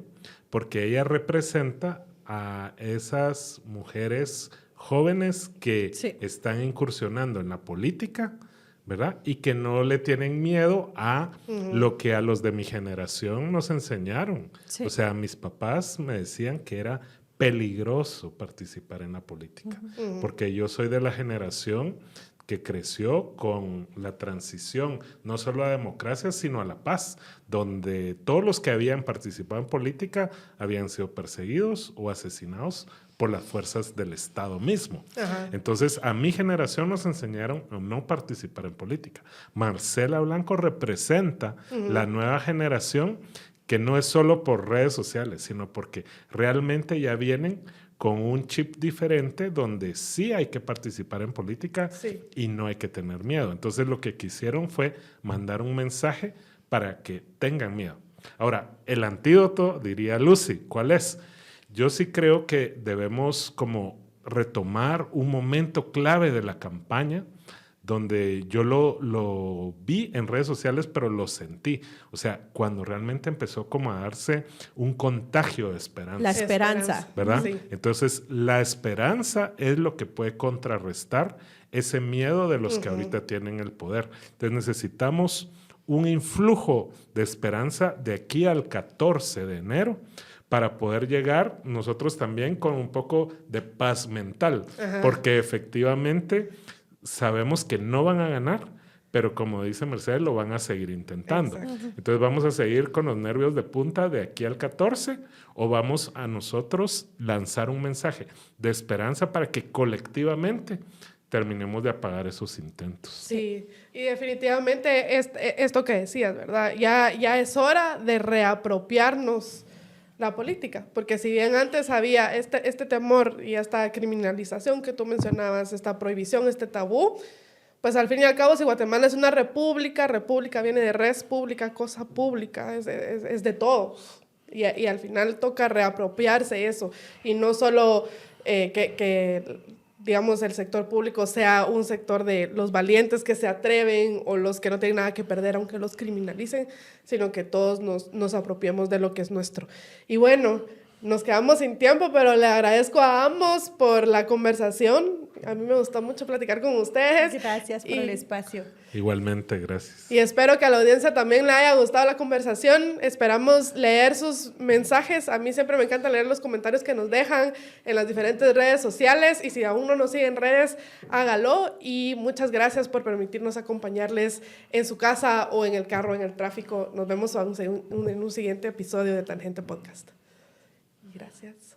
Porque ella representa a esas mujeres jóvenes que están incursionando en la política, ¿verdad? Y que no le tienen miedo a lo que a los de mi generación nos enseñaron. O sea, mis papás me decían que era peligroso participar en la política, porque yo soy de la generación que creció con la transición, no solo a la democracia, sino a la paz, donde todos los que habían participado en política habían sido perseguidos o asesinados por las fuerzas del Estado mismo. Entonces, a mi generación nos enseñaron a no participar en política. Marcela Blanco representa la nueva generación que no es solo por redes sociales, sino porque realmente ya vienen con un chip diferente donde sí hay que participar en política y no hay que tener miedo. Entonces lo que quisieron fue mandar un mensaje para que tengan miedo. Ahora, el antídoto, diría Lucy, ¿cuál es? Yo sí creo que debemos como retomar un momento clave de la campaña donde yo lo vi en redes sociales, pero lo sentí. O sea, cuando realmente empezó como a darse un contagio de esperanza. La esperanza. ¿Verdad? Sí. Entonces, la esperanza es lo que puede contrarrestar ese miedo de los que ahorita tienen el poder. Entonces, necesitamos un influjo de esperanza de aquí al 14 de enero para poder llegar nosotros también con un poco de paz mental. Porque efectivamente sabemos que no van a ganar, pero como dice Mercedes, lo van a seguir intentando. Entonces vamos a seguir con los nervios de punta de aquí al 14 o vamos a nosotros lanzar un mensaje de esperanza para que colectivamente terminemos de apagar esos intentos. Sí, y definitivamente esto que decías, ¿verdad? Ya es hora de reapropiarnos la política, porque si bien antes había este temor y esta criminalización que tú mencionabas, esta prohibición, este tabú, pues al fin y al cabo, si Guatemala es una república, república viene de res pública, cosa pública, es de todos. Y al final toca reapropiarse eso, y no solo digamos, el sector público sea un sector de los valientes que se atreven o los que no tienen nada que perder aunque los criminalicen, sino que todos nos apropiemos de lo que es nuestro. Y bueno, nos quedamos sin tiempo, pero le agradezco a ambos por la conversación. A mí me gustó mucho platicar con ustedes. Gracias por el espacio. Igualmente, gracias. Y espero que a la audiencia también le haya gustado la conversación. Esperamos leer sus mensajes. A mí siempre me encanta leer los comentarios que nos dejan en las diferentes redes sociales. Y si aún no nos sigue en redes, hágalo. Y muchas gracias por permitirnos acompañarles en su casa o en el carro, en el tráfico. Nos vemos en un siguiente episodio de Tangente Podcast. Gracias.